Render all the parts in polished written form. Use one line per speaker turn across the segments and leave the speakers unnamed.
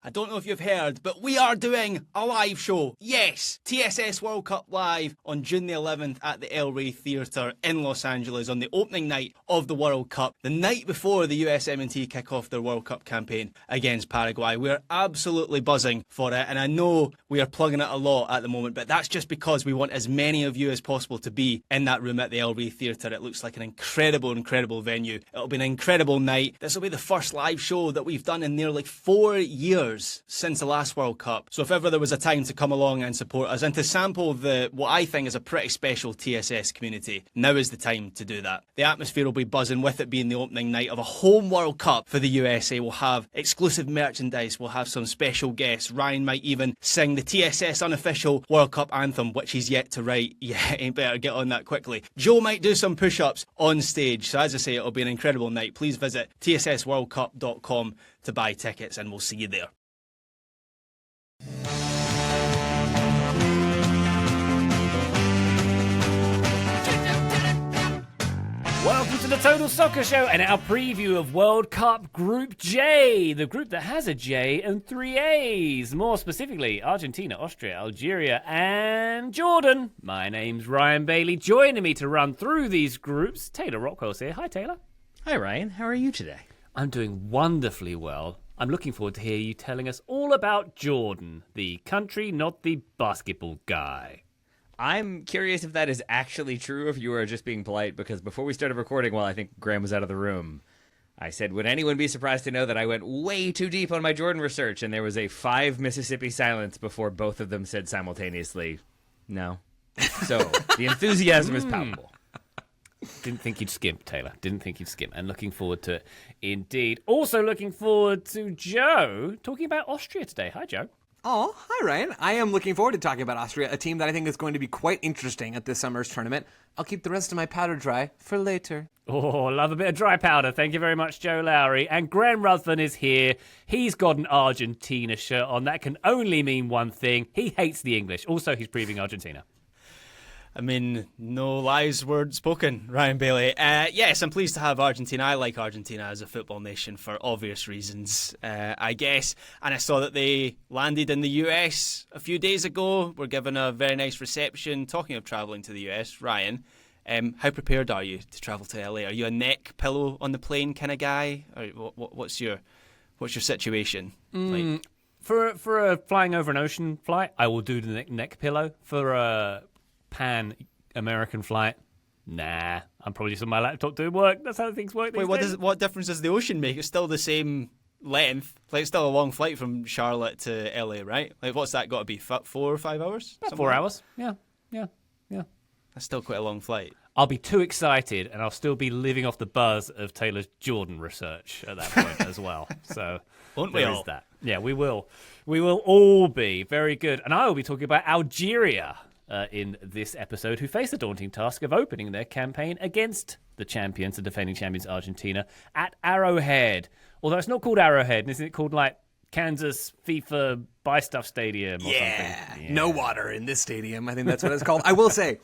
I don't know if you've heard, but we are doing a live show. Yes, TSS World Cup Live on June the 11th at the El Rey Theatre in Los Angeles on the opening night of the World Cup, the night before the USMNT kick off their World Cup campaign against Paraguay. We're absolutely buzzing for it, and I know we are plugging it a lot at the moment, but that's just because we want as many of you as possible to be in that room at the El Rey Theatre. It looks like an incredible venue. It'll be an incredible night. This will be the first live show that we've done in nearly 4 years since the last World Cup. So if ever there was a time to come along and support us and to sample what I think is a pretty special TSS community, now is the time to do that. The atmosphere will be buzzing, with it being the opening night of a home World Cup for the USA. We'll have exclusive merchandise, we'll have some special guests. Ryan might even sing the TSS unofficial World Cup anthem, which he's yet to write. Yeah, he better get on that quickly. Joe might do some push-ups on stage. So as I say, it'll be an incredible night. Please visit tssworldcup.com to buy tickets, and we'll see you there.
Welcome to the Total Soccer Show and our preview of World Cup Group J, the group that has a J and 3 A's. More specifically, Argentina, Austria, Algeria, and Jordan. My name's Ryan Bailey. Joining me to run through these groups, Taylor Rockwell's here. Hi, Taylor.
Hi, Ryan. How are you today?
I'm doing wonderfully well. I'm looking forward to hear you telling us all about Jordan, the country, not the basketball guy.
I'm curious if that is actually true, if you are just being polite, because before we started recording, while I think Graham was out of the room, I said, would anyone be surprised to know that I went way too deep on my Jordan research, and there was a 5 Mississippi silence before both of them said simultaneously, no. So, the enthusiasm is palpable.
Didn't think you'd skimp, Taylor. Didn't think you'd skimp. And looking forward to it indeed. Also looking forward to Joe talking about Austria today. Hi, Joe.
Oh, hi, Ryan. I am looking forward to talking about Austria, a team that I think is going to be quite interesting at this summer's tournament. I'll keep the rest of my powder dry for later.
Oh, love a bit of dry powder. Thank you very much, Joe Lowry. And Graham Ruthven is here. He's got an Argentina shirt on. That can only mean one thing. He hates the English. Also, he's previewing Argentina.
I mean, no lies were spoken, Ryan Bailey. Yes, I'm pleased to have Argentina. I like Argentina as a football nation for obvious reasons, I guess. And I saw that they landed in the US a few days ago. Were given a very nice reception. Talking of travelling to the US, Ryan, how prepared are you to travel to LA? Are you a neck pillow on the plane kind of guy? Or what's your situation like?
For a flying over an ocean flight, I will do the neck pillow. For a Pan-American flight, nah. I'm probably just on my laptop doing work. That's how things work these days.
What difference does the ocean make? It's still the same length. Like, it's still a long flight from Charlotte to LA, right? Like, what's that got to be? 4 or 5 hours?
About 4 hours. Yeah.
That's still quite a long flight.
I'll be too excited, and I'll still be living off the buzz of Taylor's Jordan research at that point as well. So,
won't we all?
Is that. Yeah, we will. We will all be. Very good. And I will be talking about Algeria in this episode, who face the daunting task of opening their campaign against the champions, the defending champions Argentina, at Arrowhead. Although it's not called Arrowhead, isn't it called like Kansas FIFA Buy Stuff Stadium or something? Yeah,
no water in this stadium. I think that's what it's called. I will say,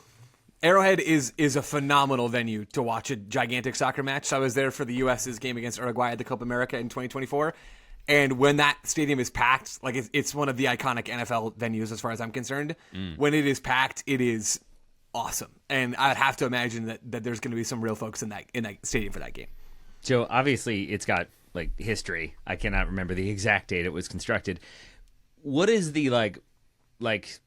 Arrowhead is a phenomenal venue to watch a gigantic soccer match. So I was there for the U.S.'s game against Uruguay at the Copa America in 2024. And when that stadium is packed, like it's one of the iconic NFL venues as far as I'm concerned. When it is packed, it is awesome. And I'd have to imagine that there's going to be some real folks in that stadium for that game.
Joe, obviously it's got like history. I cannot remember the exact date it was constructed. What is the like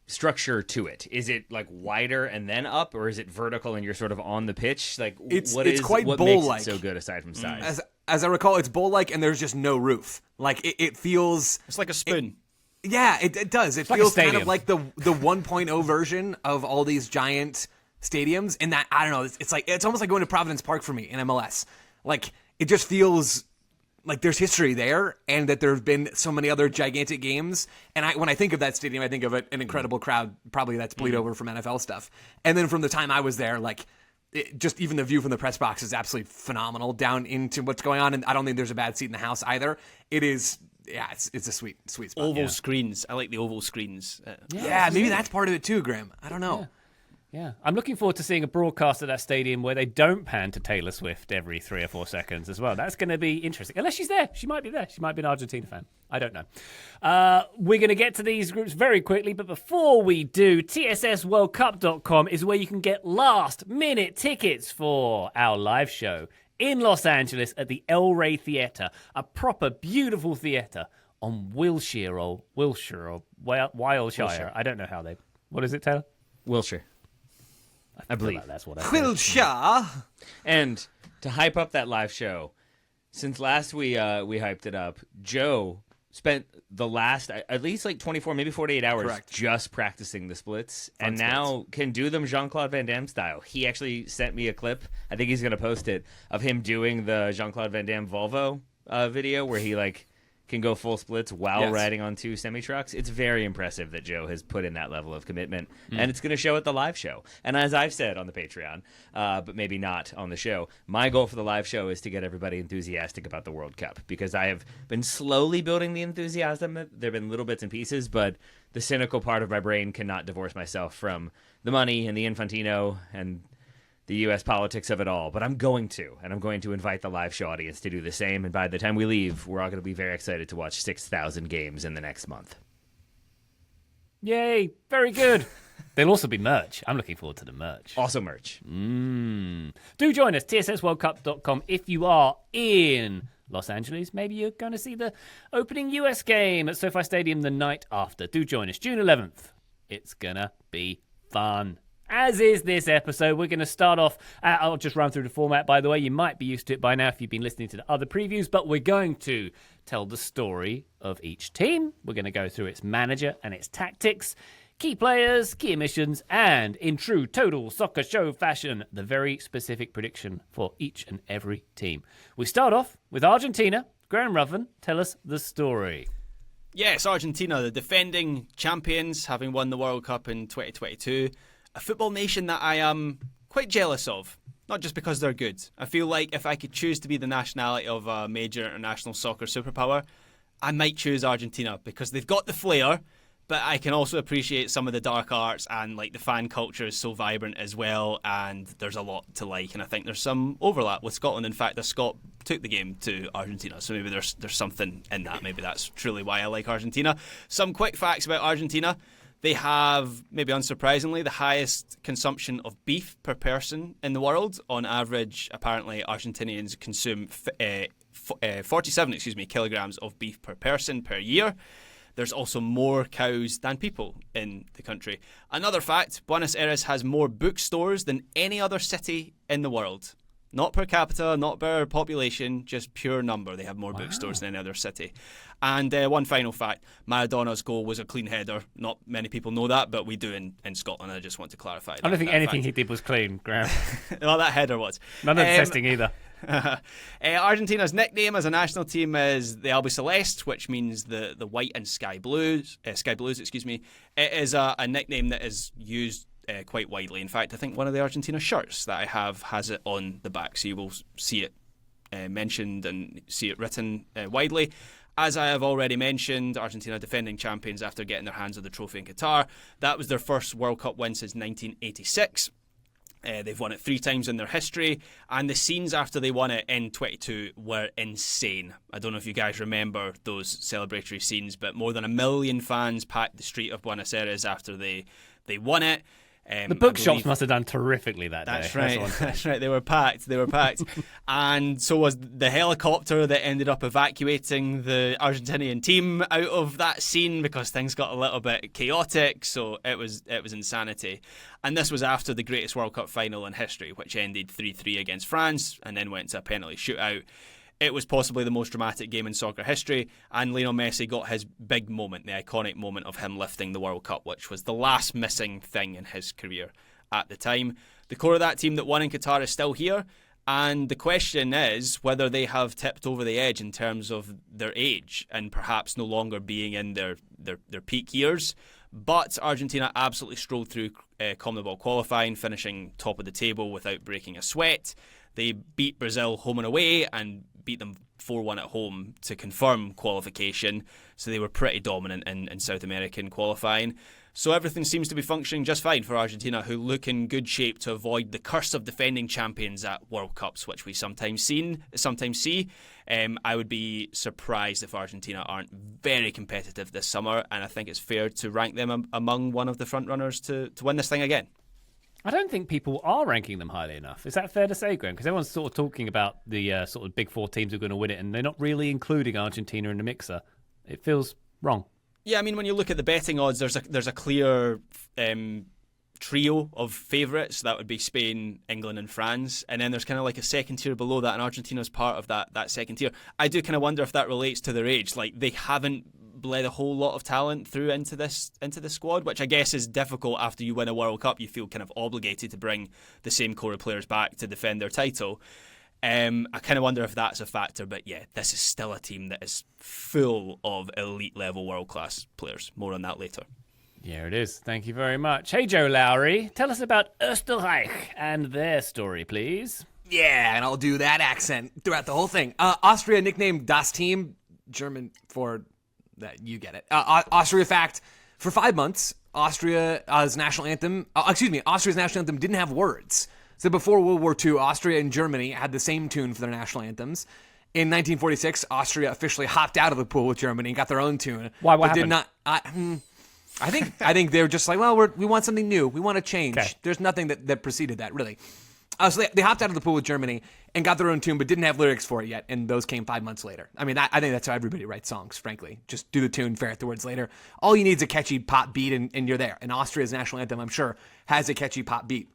structure to it? Is it like wider and then up, or is it vertical and you're sort of on the pitch? Like
it's
what
quite
what
bowl-like.
makes it so good aside from size?
As I recall, it's bowl-like and there's just no roof. Like it feels...
It's like a spoon.
It does. It feels kind of like the 1.0 version of all these giant stadiums. And that, I don't know, it's almost like going to Providence Park for me in MLS. Like, it just feels like there's history there, and that there have been so many other gigantic games. And when I think of that stadium, I think of an incredible crowd, probably that's bleed over from NFL stuff. And then from the time I was there, like, just even the view from the press box is absolutely phenomenal down into what's going on. And I don't think there's a bad seat in the house either. It is, it's a sweet spot.
Oval screens. I like the oval screens.
Maybe that's part of it too, Graham. I don't know.
Yeah, I'm looking forward to seeing a broadcast at that stadium where they don't pan to Taylor Swift every 3 or 4 seconds as well. That's going to be interesting. Unless she's there. She might be there. She might be an Argentina fan. I don't know. We're going to get to these groups very quickly, but before we do, TSSWorldCup.com is where you can get last-minute tickets for our live show in Los Angeles at the El Rey Theatre, a proper, beautiful theatre on Wilshire. I don't know how they... What is it, Taylor?
Wilshire. I believe
that's what I
Wilshire.
And to hype up that live show, since last we hyped it up, Joe spent the last at least like 24, maybe 48 hours just practicing the splits, and now can do them Jean-Claude Van Damme style. He actually sent me a clip, I think he's going to post it, of him doing the Jean-Claude Van Damme Volvo video where he like can go full splits while riding on 2 semi-trucks. It's very impressive that Joe has put in that level of commitment, and it's going to show at the live show. And as I've said on the Patreon, but maybe not on the show, my goal for the live show is to get everybody enthusiastic about the World Cup, because I have been slowly building the enthusiasm. There have been little bits and pieces, but the cynical part of my brain cannot divorce myself from the money and the Infantino and the U.S. politics of it all, but I'm going to invite the live show audience to do the same, and by the time we leave, we're all going to be very excited to watch 6,000 games in the next month.
Yay, very good. There'll also be merch. I'm looking forward to the merch.
Also merch.
Do join us, TSSWorldCup.com, if you are in Los Angeles. Maybe you're going to see the opening US game at SoFi Stadium the night after. Do join us, June 11th. It's going to be fun. As is this episode, we're going to start off, I'll just run through the format, by the way. You might be used to it by now if you've been listening to the other previews, but we're going to tell the story of each team. We're going to go through its manager and its tactics, key players, key omissions, and in true Total Soccer Show fashion, the very specific prediction for each and every team. We start off with Argentina. Graham Ruffin, tell us the story.
Yes, Argentina, the defending champions, having won the World Cup in 2022. A football nation that I am quite jealous of, not just because they're good. I feel like if I could choose to be the nationality of a major international soccer superpower, I might choose Argentina because they've got the flair, but I can also appreciate some of the dark arts, and like the fan culture is so vibrant as well, and there's a lot to like, and I think there's some overlap with Scotland. In fact, a Scot took the game to Argentina, so maybe there's something in that. Maybe that's truly why I like Argentina. Some quick facts about Argentina. They have, maybe unsurprisingly, the highest consumption of beef per person in the world. On average, apparently, Argentinians consume 47 kilograms of beef per person per year. There's also more cows than people in the country. Another fact, Buenos Aires has more bookstores than any other city in the world. Not per capita, not per population, just pure number. They have more bookstores than any other city. And one final fact, Maradona's goal was a clean header. Not many people know that, but we do in Scotland. I just want to clarify that.
I don't think anything he did was clean, Graham.
Well, that header was.
None of the testing either.
Argentina's nickname as a national team is the Albiceleste, which means the white and sky blues. It is a nickname that is used quite widely. In fact, I think one of the Argentina shirts that I have has it on the back, so you will see it mentioned and see it written widely. As I have already mentioned, Argentina defending champions after getting their hands on the trophy in Qatar. That was their first World Cup win since 1986. They've won it 3 times in their history, and the scenes after they won it in 22 were insane. I don't know if you guys remember those celebratory scenes, but more than 1 million fans packed the street of Buenos Aires after they won it.
The bookshops must have done terrifically that day.
That's right. They were packed. And so was the helicopter that ended up evacuating the Argentinian team out of that scene because things got a little bit chaotic. So it was insanity. And this was after the greatest World Cup final in history, which ended 3-3 against France and then went to a penalty shootout. It was possibly the most dramatic game in soccer history, and Lionel Messi got his big moment, the iconic moment of him lifting the World Cup, which was the last missing thing in his career at the time. The core of that team that won in Qatar is still here, and the question is whether they have tipped over the edge in terms of their age and perhaps no longer being in their peak years. But Argentina absolutely strolled through CONMEBOL qualifying, finishing top of the table without breaking a sweat. They beat Brazil home and away and beat them 4-1 at home to confirm qualification. So they were pretty dominant in South American qualifying. So everything seems to be functioning just fine for Argentina, who look in good shape to avoid the curse of defending champions at World Cups, which we sometimes see. I would be surprised if Argentina aren't very competitive this summer, and I think it's fair to rank them among one of the front runners to win this thing again.
I don't think people are ranking them highly enough. Is that fair to say, Graham? Because everyone's sort of talking about the sort of big four teams who are going to win it, and they're not really including Argentina in the mixer. It feels wrong. Yeah,
I mean, when you look at the betting odds, there's a clear trio of favourites. That would be Spain, England and France. And then there's kind of like a second tier below that, and Argentina's part of that second tier. I do kind of wonder if that relates to their age. Like, they haven't bled a whole lot of talent through into the squad, which I guess is difficult after you win a World Cup. You feel kind of obligated to bring the same core of players back to defend their title. I kind of wonder if that's a factor, but yeah, this is still a team that is full of elite level world class players. More on that later.
Yeah, it is. Thank you very much. Hey, Joe Lowry, tell us about Österreich and their story, please.
Yeah, and I'll do that accent throughout the whole thing. Austria, nicknamed Das Team, German for that. You get it. Austria fact: for 5 months, Austria's national anthem didn't have words. So before World War II, Austria and Germany had the same tune for their national anthems. In 1946, Austria officially hopped out of the pool with Germany and got their own tune.
Why? What happened?
Did not. I think they were just like, well, we want something new. We want to change.
Okay.
There's nothing that preceded that, really. So they hopped out of the pool with Germany and got their own tune, but didn't have lyrics for it yet, and those came 5 months later. I mean, I think that's how everybody writes songs, frankly. Just do the tune, ferret the words later. All you need is a catchy pop beat, and you're there. And Austria's national anthem, I'm sure, has a catchy pop beat.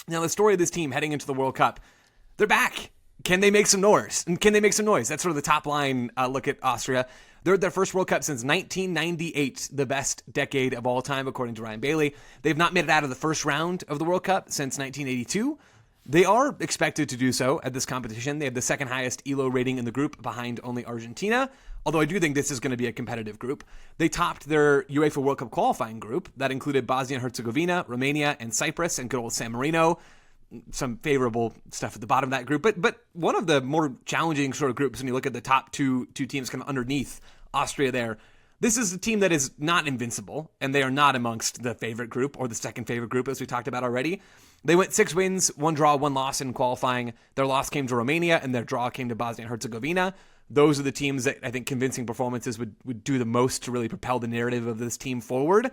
Now, the story of this team heading into the World Cup, they're back. Can they make some noise? That's sort of the top line look at Austria. They're their first World Cup since 1998, the best decade of all time, according to Ryan Bailey. They've not made it out of the first round of the World Cup since 1982. They are expected to do so at this competition. They have the second highest ELO rating in the group, behind only Argentina, although I do think this is going to be a competitive group. They topped their UEFA World Cup qualifying group. That included Bosnia and Herzegovina, Romania, and Cyprus, and good old San Marino. Some favorable stuff at the bottom of that group. But one of the more challenging sort of groups when you look at the top two teams kind of underneath Austria there, this is a team that is not invincible, and they are not amongst the favorite group or the second favorite group, as we talked about already. They went 6 wins, 1 draw, 1 loss in qualifying. Their loss came to Romania, and their draw came to Bosnia and Herzegovina. Those are the teams that I think convincing performances would do the most to really propel the narrative of this team forward.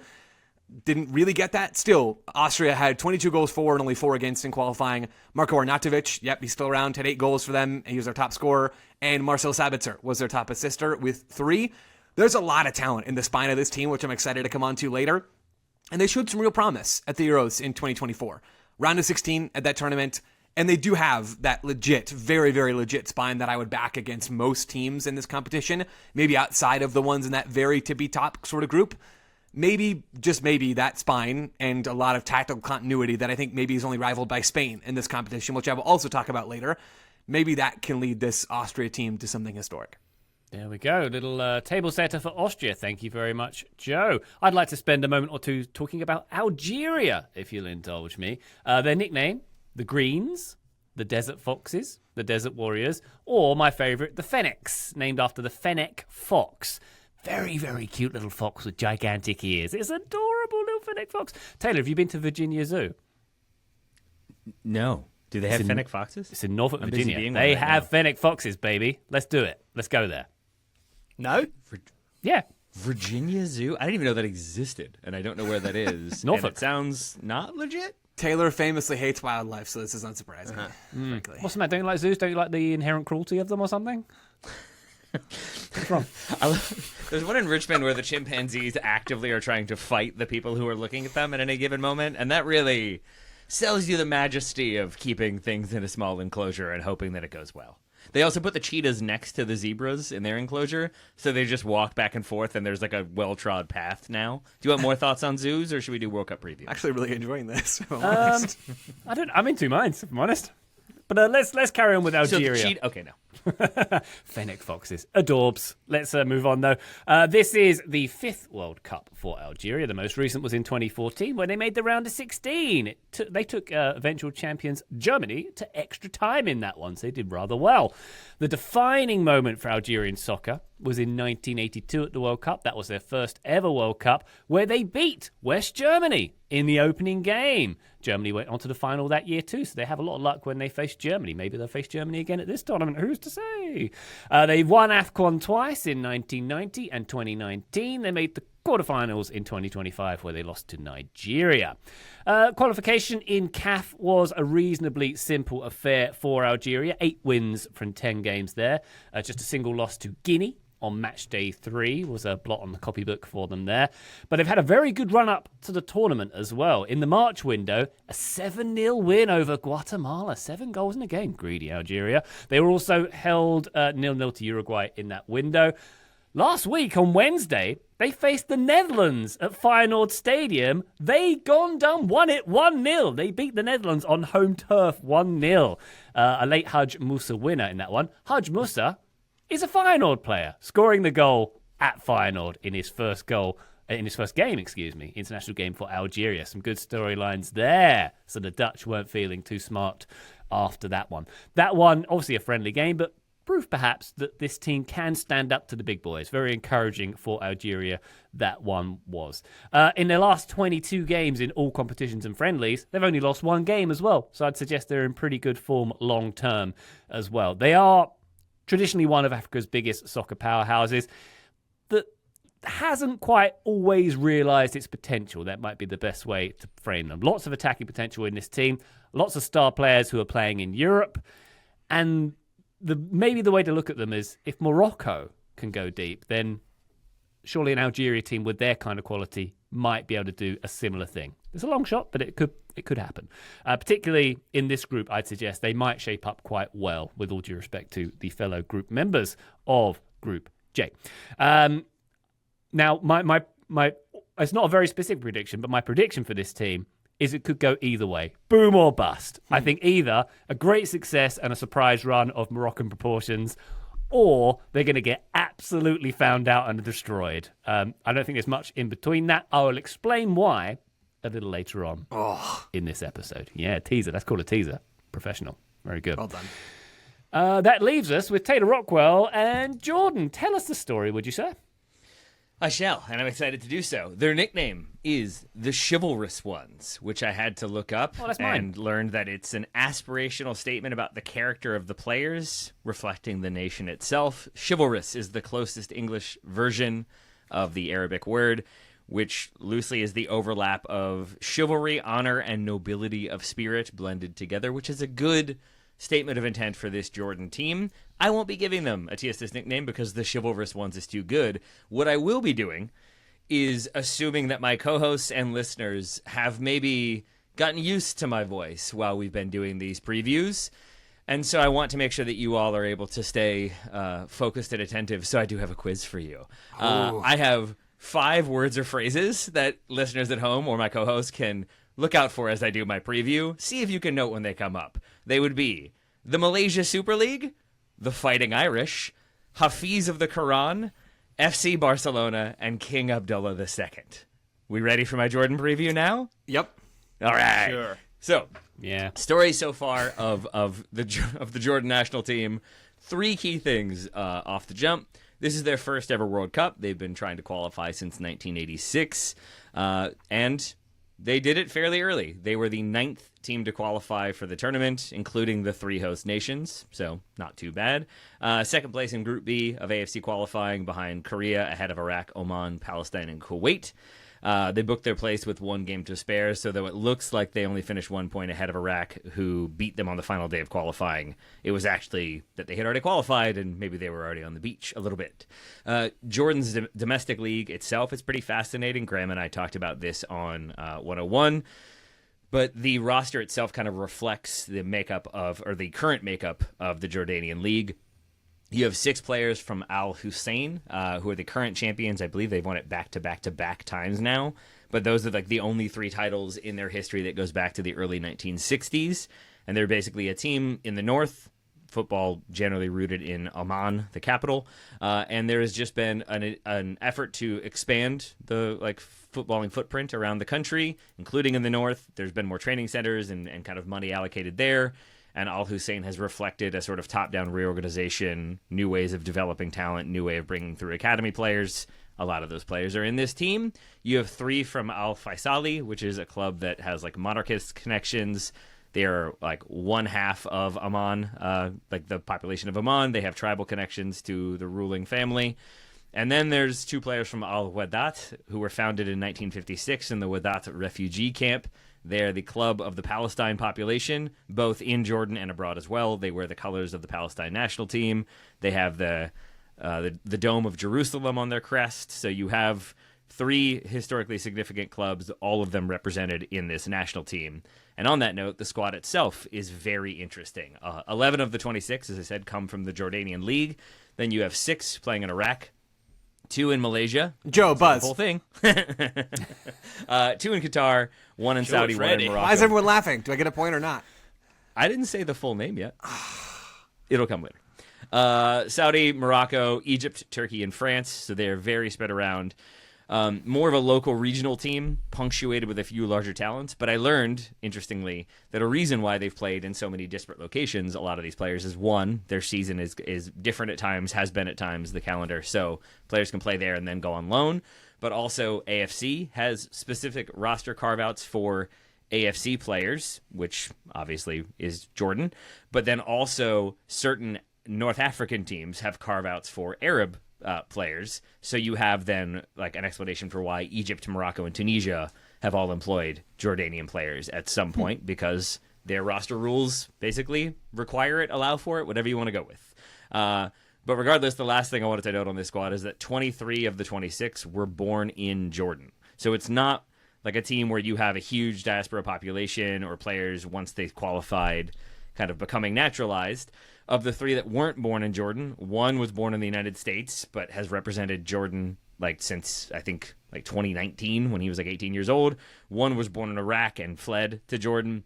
Didn't really get that. Still, Austria had 22 goals for and only 4 against in qualifying. Marko Arnautovic, he's still around, had 8 goals for them, and he was their top scorer. And Marcel Sabitzer was their top assister with 3. There's a lot of talent in the spine of this team, which I'm excited to come on to later. And they showed some real promise at the Euros in 2024. Round of 16 at that tournament. And they do have that legit, very, very legit spine that I would back against most teams in this competition. Maybe outside of the ones in that very tippy-top sort of group. Maybe, just maybe, that spine and a lot of tactical continuity that I think maybe is only rivaled by Spain in this competition, which I will also talk about later. Maybe that can lead this Austria team to something historic.
There we go. Little table setter for Austria. Thank you very much, Joe. I'd like to spend a moment or two talking about Algeria, if you'll indulge me. Their nickname, the Greens, the Desert Foxes, the Desert Warriors, or my favourite, the Fennecs, named after the Fennec fox. Very, very cute little fox with gigantic ears. It's adorable little Fennec fox. Taylor, have you been to Virginia Zoo?
No. Do they have Fennec foxes?
It's in Norfolk, Virginia. They have Fennec foxes, baby. Let's do it. Let's go there.
No?
Yeah.
Virginia Zoo? I didn't even know that existed, and I don't know where that is.
Norfolk.
And it sounds not legit?
Taylor famously hates wildlife, so this is unsurprising, frankly.
What's the matter? Don't you like zoos? Don't you like the inherent cruelty of them or something? What's wrong?
There's one in Richmond where the chimpanzees actively are trying to fight the people who are looking at them at any given moment, and that really sells you the majesty of keeping things in a small enclosure and hoping that it goes well. They also put the cheetahs next to the zebras in their enclosure, so they just walk back and forth, and there's like a well-trod path now. Do you want more thoughts on zoos, or should we do World Cup preview?
Actually, really enjoying this. If I'm honest.
I'm in 2 minds, if I'm honest. But let's carry on with Algeria.
Okay, no.
Fennec foxes. Adorbs. Let's move on, though. This is the 5th World Cup for Algeria. The most recent was in 2014 when they made the round of 16. They took eventual champions Germany to extra time in that one, so they did rather well. The defining moment for Algerian soccer was in 1982 at the World Cup. That was their first ever World Cup, where they beat West Germany in the opening game. Germany went on to the final that year too, so they have a lot of luck when they face Germany. Maybe they'll face Germany again at this tournament. Who's to say? They won AFCON twice in 1990 and 2019. They made the quarterfinals in 2025, where they lost to Nigeria. Qualification in CAF was a reasonably simple affair for Algeria. 8 wins from 10 games there. Just a single loss to Guinea on match day 3 was a blot on the copybook for them there. But they've had a very good run up to the tournament as well. In the March window, a 7-0 win over Guatemala. 7 goals in a game. Greedy Algeria. They were also held 0-0 to Uruguay in that window. Last week on Wednesday, they faced the Netherlands at Feyenoord Stadium. They won it 1-0. They beat the Netherlands on home turf 1-0. A late Haj Musa winner in that one. Haj Musa is a Feyenoord player, scoring the goal at Feyenoord in his first game, international game for Algeria. Some good storylines there. So the Dutch weren't feeling too smart after that one. That one, obviously a friendly game, but proof perhaps that this team can stand up to the big boys. Very encouraging for Algeria, that one was. In their last 22 games in all competitions and friendlies, they've only lost 1 game as well. So I'd suggest they're in pretty good form long term as well. They are traditionally one of Africa's biggest soccer powerhouses that hasn't quite always realised its potential. That might be the best way to frame them. Lots of attacking potential in this team. Lots of star players who are playing in Europe. And maybe the way to look at them is if Morocco can go deep, then surely an Algeria team with their kind of quality might be able to do a similar thing. It's a long shot, but it could happen. Particularly in this group, I'd suggest they might shape up quite well, with all due respect to the fellow group members of Group J. Now, my it's not a very specific prediction, but my prediction for this team is it could go either way. Boom or bust. I think either a great success and a surprise run of Moroccan proportions, or they're going to get absolutely found out and destroyed. I don't think there's much in between that. I will explain why a little later on in this episode. Yeah, teaser. That's called a teaser. Professional. Very good.
Well done.
That leaves us with Taylor Rockwell and Jordan. Tell us the story, would you, sir?
I shall, and I'm excited to do so. Their nickname is the Chivalrous Ones, which I had to look up and learned that it's an aspirational statement about the character of the players, reflecting the nation itself. Chivalrous is the closest English version of the Arabic word, which loosely is the overlap of chivalry, honor, and nobility of spirit blended together, which is a good statement of intent for this Jordan team. I won't be giving them a TSS nickname because the Chivalrous Ones is too good. What I will be doing is assuming that my co-hosts and listeners have maybe gotten used to my voice while we've been doing these previews. And so I want to make sure that you all are able to stay focused and attentive. So I do have a quiz for you. I have 5 words or phrases that listeners at home or my co-hosts can look out for as I do my preview. See if you can note when they come up. They would be the Malaysia Super League, the Fighting Irish, Hafiz of the Quran, FC Barcelona, and King Abdullah II. We ready for my Jordan preview now?
Yep.
All right.
Sure.
So,
yeah.
Stories so far of the Jordan national team. 3 key things off the jump. This is their first ever World Cup. They've been trying to qualify since 1986, and they did it fairly early. They were the 9th team to qualify for the tournament, including the 3 host nations, so not too bad. Second place in Group B of AFC qualifying behind Korea, ahead of Iraq, Oman, Palestine, and Kuwait. They booked their place with 1 game to spare, so though it looks like they only finished 1 point ahead of Iraq, who beat them on the final day of qualifying, it was actually that they had already qualified and maybe they were already on the beach a little bit. Jordan's domestic league itself is pretty fascinating. Graham and I talked about this on 101, but the roster itself kind of reflects the makeup of, or the current makeup of the Jordanian league. You have 6 players from Al Hussein, who are the current champions. I believe they've won it back-to-back times now. But those are like the only 3 titles in their history that goes back to the early 1960s. And they're basically a team in the north football generally rooted in Amman, the capital, and there has just been an effort to expand the footballing footprint around the country, including in the north. There's been more training centers and kind of money allocated there. And Al Hussein has reflected a sort of top-down reorganization, new ways of developing talent, new way of bringing through academy players. A lot of those players are in this team. You have 3 from Al Faisali, which is a club that has monarchist connections. They're one half of Amman, the population of Amman. They have tribal connections to the ruling family. And then there's 2 players from Al Wadat, who were founded in 1956 in the Wadat refugee camp. They're the club of the Palestine population, both in Jordan and abroad as well. They wear the colors of the Palestine national team. They have the Dome of Jerusalem on their crest. So you have 3 historically significant clubs, all of them represented in this national team. And on that note, the squad itself is very interesting. 11 of the 26, as I said, come from the Jordanian League. Then you have 6 playing in Iraq, 2 in Malaysia.
Joe, Buzz.
The whole thing. 2 in Qatar, 1 in Saudi, 1 in Morocco.
Why is everyone laughing? Do I get a point or not?
I didn't say the full name yet. It'll come later. Saudi, Morocco, Egypt, Turkey, and France. So they're very spread around. More of a local regional team, punctuated with a few larger talents. But I learned, interestingly, that a reason why they've played in so many disparate locations, a lot of these players, is one, their season is different at times, has been at times, the calendar. So players can play there and then go on loan. But also AFC has specific roster carve-outs for AFC players, which obviously is Jordan. But then also certain North African teams have carve-outs for Arab players. So you have then an explanation for why Egypt, Morocco, and Tunisia have all employed Jordanian players at some point because their roster rules basically require it, allow for it, whatever you want to go with. But regardless, the last thing I wanted to note on this squad is that 23 of the 26 were born in Jordan. So it's not like a team where you have a huge diaspora population or players once they've qualified kind of becoming naturalized. Of the 3 that weren't born in Jordan, 1 was born in the United States, but has represented Jordan since, I think, 2019 when he was 18 years old. 1 was born in Iraq and fled to Jordan.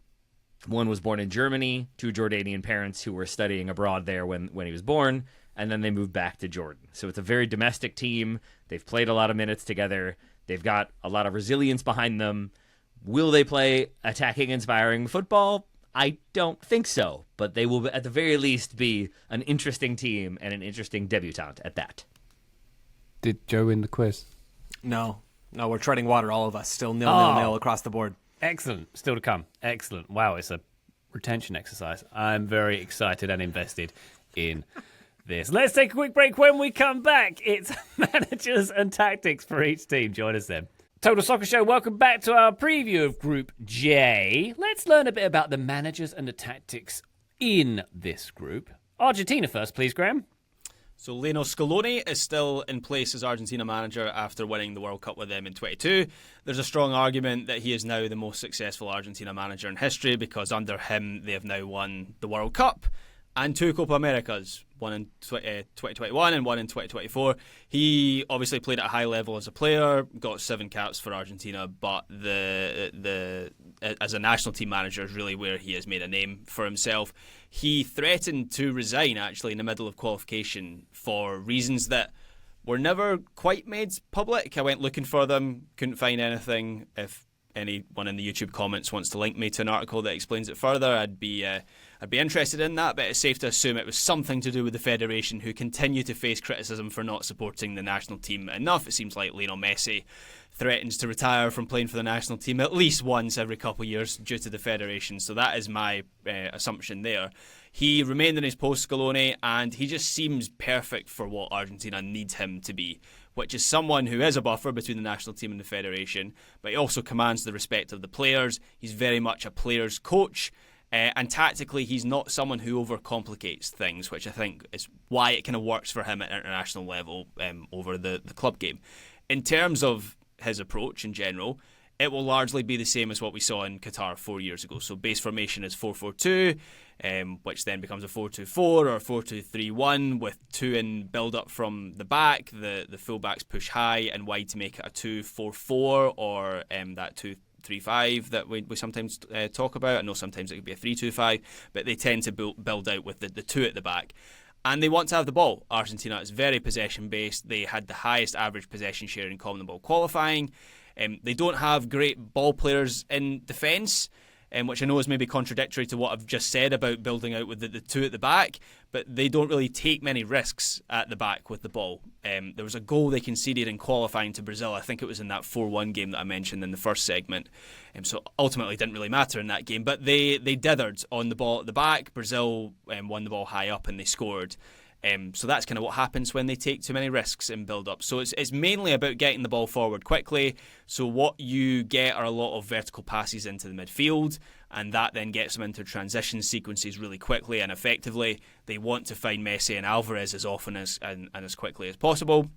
1 was born in Germany, 2 Jordanian parents who were studying abroad there when he was born, and then they moved back to Jordan. So it's a very domestic team. They've played a lot of minutes together. They've got a lot of resilience behind them. Will they play attacking, inspiring football? I don't think so, but they will at the very least be an interesting team and an interesting debutante at that.
Did Joe win the quiz?
No, we're treading water, all of us. Still 0-0 across the board.
Excellent. Still to come. Excellent. Wow, it's a retention exercise. I'm very excited and invested in this. Let's take a quick break. When we come back, it's managers and tactics for each team. Join us then. Total Soccer Show, welcome back to our preview of Group J. Let's learn a bit about the managers and the tactics in this group. Argentina first, please, Graham.
So Lionel Scaloni is still in place as Argentina manager after winning the World Cup with them in 22. There's a strong argument that he is now the most successful Argentina manager in history because under him they have now won the World Cup and 2 Copa Americas, one in 2021 and one in 2024. He obviously played at a high level as a player, got 7 caps for Argentina, but the as a national team manager is really where he has made a name for himself. He threatened to resign actually in the middle of qualification for reasons that were never quite made public. I went looking for them, couldn't find anything. If anyone in the YouTube comments wants to link me to an article that explains it further, I'd be interested in that, but it's safe to assume it was something to do with the Federation, who continue to face criticism for not supporting the national team enough. It seems like Lionel Messi threatens to retire from playing for the national team at least once every couple of years due to the Federation, so that is my assumption there. He remained in his post, Scaloni, and he just seems perfect for what Argentina needs him to be, which is someone who is a buffer between the national team and the Federation, but he also commands the respect of the players. He's very much a player's coach, and tactically he's not someone who overcomplicates things, which I think is why it kind of works for him at international level over the club game. In terms of his approach in general, it will largely be the same as what we saw in Qatar 4 years ago. So base formation is 4-4-2, which then becomes a 4-2-4 or a 4-2-3-1 with 2 in build-up from the back. The full-backs push high and wide to make it a 2-4-4 or that 4-3-5 that we sometimes talk about. I know sometimes it could be a 3-2-5, but they tend to build out with the two at the back. And they want to have the ball. Argentina is very possession-based. They had the highest average possession share in CONMEBOL qualifying. They don't have great ball players in defence, which I know is maybe contradictory to what I've just said about building out with the two at the back, but they don't really take many risks at the back with the ball. There was a goal they conceded in qualifying to Brazil. I think it was in that 4-1 game that I mentioned in the first segment. So ultimately it didn't really matter in that game, but they dithered on the ball at the back. Brazil won the ball high up and they scored. So that's kind of what happens when they take too many risks in build-up. So it's mainly about getting the ball forward quickly. So what you get are a lot of vertical passes into the midfield, and that then gets them into transition sequences really quickly and effectively. They want to find Messi and Alvarez as often and as quickly as possible.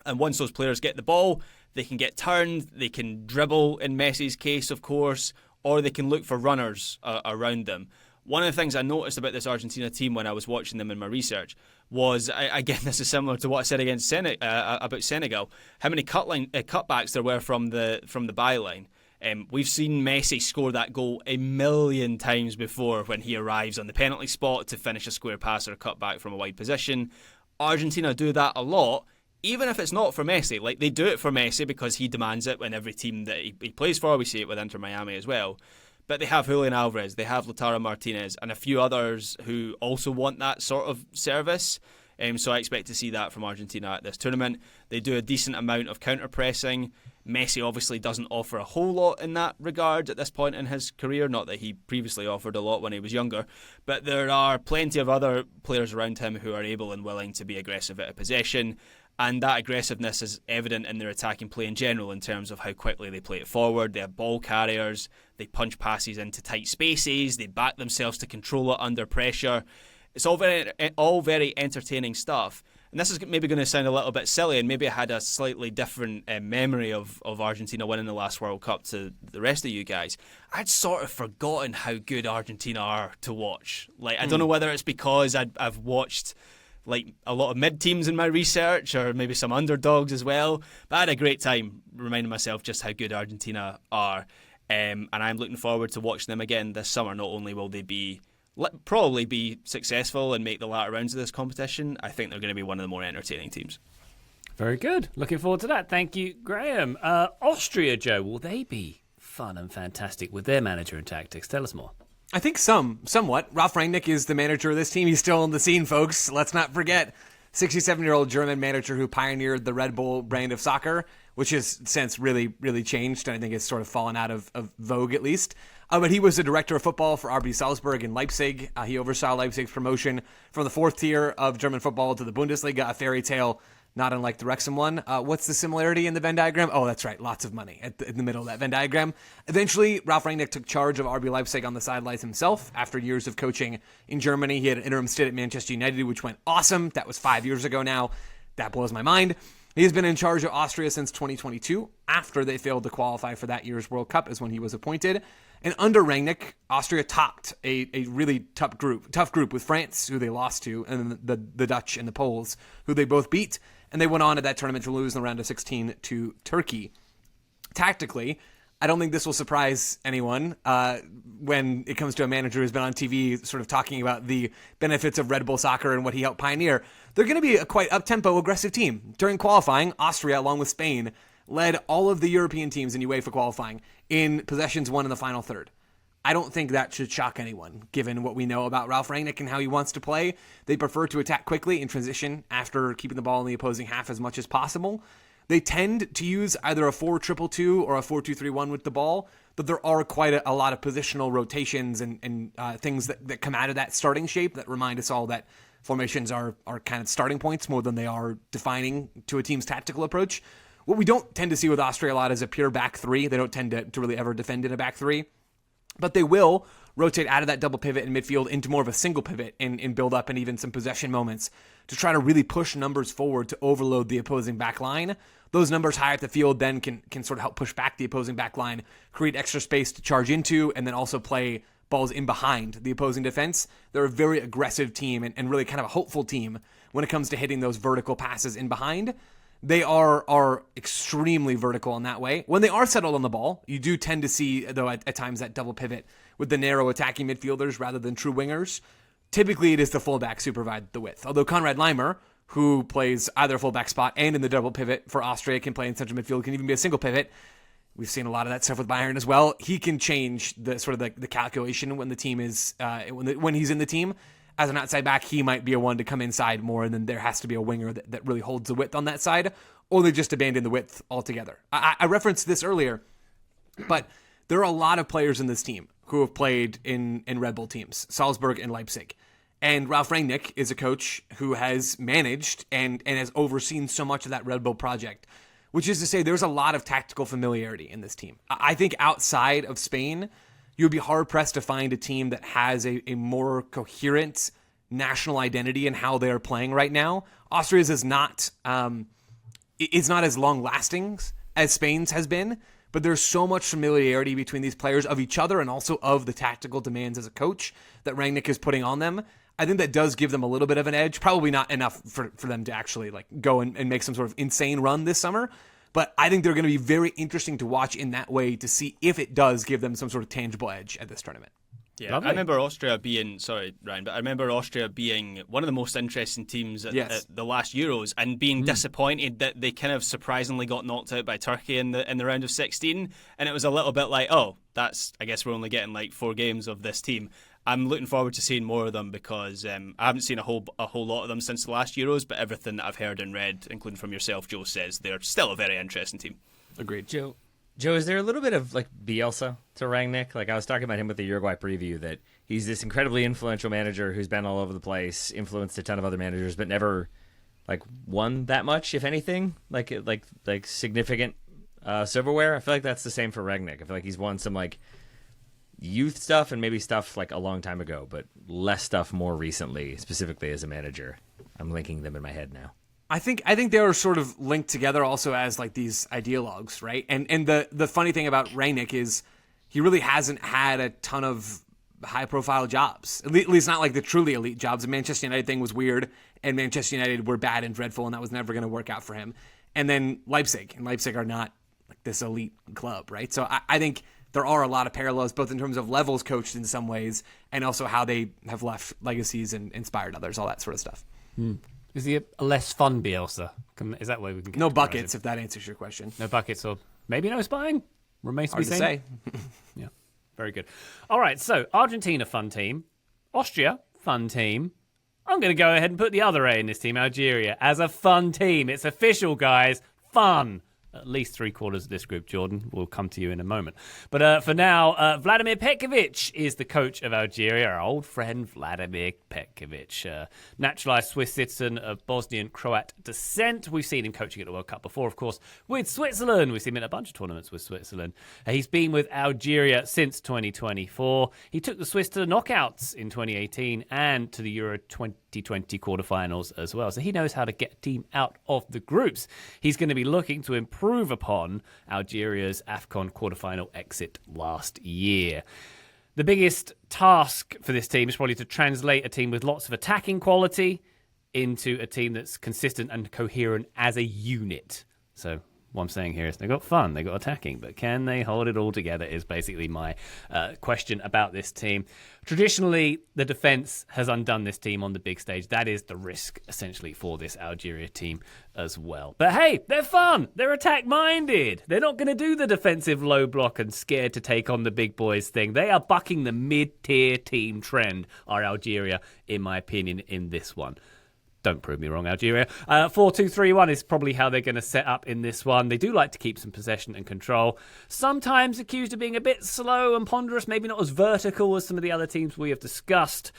And once those players get the ball, they can get turned, they can dribble in Messi's case, of course, or they can look for runners around them. One of the things I noticed about this Argentina team when I was watching them in my research was, again, this is similar to what I said against about Senegal, how many cutbacks there were from the byline. We've seen Messi score that goal a million times before when he arrives on the penalty spot to finish a square pass or a cutback from a wide position. Argentina do that a lot, even if it's not for Messi. Like, they do it for Messi because he demands it when every team that he plays for. We see it with Inter Miami as well. But they have Julian Alvarez, they have Lautaro Martinez, and a few others who also want that sort of service. So I expect to see that from Argentina at this tournament. They do a decent amount of counter-pressing. Messi obviously doesn't offer a whole lot in that regard at this point in his career. Not that he previously offered a lot when he was younger. But there are plenty of other players around him who are able and willing to be aggressive at a possession. And that aggressiveness is evident in their attacking play in general in terms of how quickly they play it forward. They have ball carriers, they punch passes into tight spaces, they back themselves to control it under pressure. It's all very entertaining stuff. And this is maybe going to sound a little bit silly, and maybe I had a slightly different memory of Argentina winning the last World Cup to the rest of you guys. I'd sort of forgotten how good Argentina are to watch. Like, I don't know whether it's because I've watched like a lot of mid-teams in my research, or maybe some underdogs as well. But I had a great time reminding myself just how good Argentina are. And I'm looking forward to watching them again this summer. Not only will they probably be successful and make the latter rounds of this competition, I think they're going to be one of the more entertaining teams.
Very good. Looking forward to that. Thank you, Graham. Austria, Joe, will they be fun and fantastic with their manager and tactics? Tell us more.
I think somewhat. Ralf Rangnick is the manager of this team. He's still on the scene, folks. Let's not forget. 67-year-old German manager who pioneered the Red Bull brand of soccer, which has since really, really changed, and I think it's sort of fallen out of vogue at least. But he was the director of football for RB Salzburg in Leipzig. He oversaw Leipzig's promotion from the fourth tier of German football to the Bundesliga, a fairy tale not unlike the Wrexham one. What's the similarity in the Venn diagram? Oh, that's right. Lots of money in the middle of that Venn diagram. Eventually, Ralf Rangnick took charge of RB Leipzig on the sidelines himself. After years of coaching in Germany, he had an interim stint at Manchester United, which went awesome. That was 5 years ago now. That blows my mind. He has been in charge of Austria since 2022. After they failed to qualify for that year's World Cup is when he was appointed. And under Rangnick, Austria topped a really tough group with France, who they lost to, and the Dutch and the Poles, who they both beat. And they went on at that tournament to lose in the round of 16 to Turkey. Tactically, I don't think this will surprise anyone when it comes to a manager who's been on TV sort of talking about the benefits of Red Bull soccer and what he helped pioneer. They're going to be a quite up-tempo, aggressive team. During qualifying, Austria, along with Spain, led all of the European teams in UEFA qualifying in possessions won in the final third. I don't think that should shock anyone, given what we know about Ralf Rangnick and how he wants to play. They prefer to attack quickly in transition after keeping the ball in the opposing half as much as possible. They tend to use either a 4-2-2 or a 4-2-3-1 with the ball, but there are quite a lot of positional rotations and things that come out of that starting shape that remind us all that formations are kind of starting points more than they are defining to a team's tactical approach. What we don't tend to see with Austria a lot is a pure back three. They don't tend to really ever defend in a back three. But they will rotate out of that double pivot in midfield into more of a single pivot in build up and even some possession moments to try to really push numbers forward to overload the opposing back line. Those numbers high up the field then can sort of help push back the opposing back line, create extra space to charge into, and then also play balls in behind the opposing defense. They're a very aggressive team and really kind of a hopeful team when it comes to hitting those vertical passes in behind. they are extremely vertical in that way. When they are settled on the ball, you do tend to see, though, at times that double pivot with the narrow attacking midfielders rather than true wingers. Typically, it is the fullbacks who provide the width. Although Konrad Laimer, who plays either fullback spot and in the double pivot for Austria, can play in central midfield, can even be a single pivot. We've seen a lot of that stuff with Bayern as well. He can change the sort of the calculation when the team is when he's in the team. As an outside back, he might be a one to come inside more, and then there has to be a winger that really holds the width on that side, or they just abandon the width altogether. I referenced this earlier, but there are a lot of players in this team who have played in Red Bull teams, Salzburg and Leipzig. And Ralf Rangnick is a coach who has managed and has overseen so much of that Red Bull project, which is to say there's a lot of tactical familiarity in this team. I think outside of Spain, you would be hard-pressed to find a team that has a more coherent national identity in how they are playing right now. Austria's is not as long-lasting as Spain's has been, but there's so much familiarity between these players of each other and also of the tactical demands as a coach that Rangnick is putting on them. I think that does give them a little bit of an edge. Probably not enough for them to actually go and make some sort of insane run this summer. But I think they're going to be very interesting to watch in that way to see if it does give them some sort of tangible edge at this tournament.
Yeah, I remember Austria being, sorry, Ryan, but I remember Austria being one of the most interesting teams at the last Euros and being disappointed that they kind of surprisingly got knocked out by Turkey in the round of 16. And it was a little bit like, I guess we're only getting like 4 games of this team. I'm looking forward to seeing more of them because I haven't seen a whole lot of them since the last Euros, but everything that I've heard and read, including from yourself, Joe, says they're still a very interesting team.
Agreed.
Joe, is there a little bit of like Bielsa to Rangnick? Like I was talking about him with the Uruguay preview, that he's this incredibly influential manager who's been all over the place, influenced a ton of other managers, but never like won that much, if anything, like significant silverware. I feel like that's the same for Rangnick. I feel like he's won some like youth stuff and maybe stuff like a long time ago, but less stuff more recently, specifically as a manager. I'm linking them in my head now.
I think they are sort of linked together also as like these ideologues, right? And the funny thing about Rangnick is he really hasn't had a ton of high profile jobs, at least not like the truly elite jobs. The Manchester United thing was weird, and Manchester United were bad and dreadful, and that was never going to work out for him. And then Leipzig are not like this elite club, right? So I think there are a lot of parallels, both in terms of levels coached in some ways and also how they have left legacies and inspired others, all that sort of stuff.
Is he a less fun Bielsa? Is that way we can
no buckets, if that answers your question.
No buckets, or maybe no spying? Remains to be seen.
Hard to say.
Yeah, very good. All right, so Argentina, fun team. Austria, fun team. I'm going to go ahead and put the other A in this team, Algeria, as a fun team. It's official, guys. Fun. At least 3/4 of this group, Jordan. We'll come to you in a moment. But for now, Vladimir Petkovic is the coach of Algeria, our old friend Vladimir Petkovic. Naturalized Swiss citizen of Bosnian Croat descent. We've seen him coaching at the World Cup before, of course, with Switzerland. We've seen him in a bunch of tournaments with Switzerland. He's been with Algeria since 2024. He took the Swiss to the knockouts in 2018 and to the Euro 2020 quarterfinals as well. So he knows how to get a team out of the groups. He's going to be looking to improve upon Algeria's AFCON quarterfinal exit last year. The biggest task for this team is probably to translate a team with lots of attacking quality into a team that's consistent and coherent as a unit. So what I'm saying here is they got fun, they got attacking, but can they hold it all together is basically my question about this team. Traditionally, the defence has undone this team on the big stage. That is the risk, essentially, for this Algeria team as well. But hey, they're fun. They're attack-minded. They're not going to do the defensive low block and scared to take on the big boys thing. They are bucking the mid-tier team trend, are Algeria, in my opinion, in this one. Don't prove me wrong, Algeria. 4-2-3-1 is probably how they're going to set up in this one. They do like to keep some possession and control. Sometimes accused of being a bit slow and ponderous, maybe not as vertical as some of the other teams we have discussed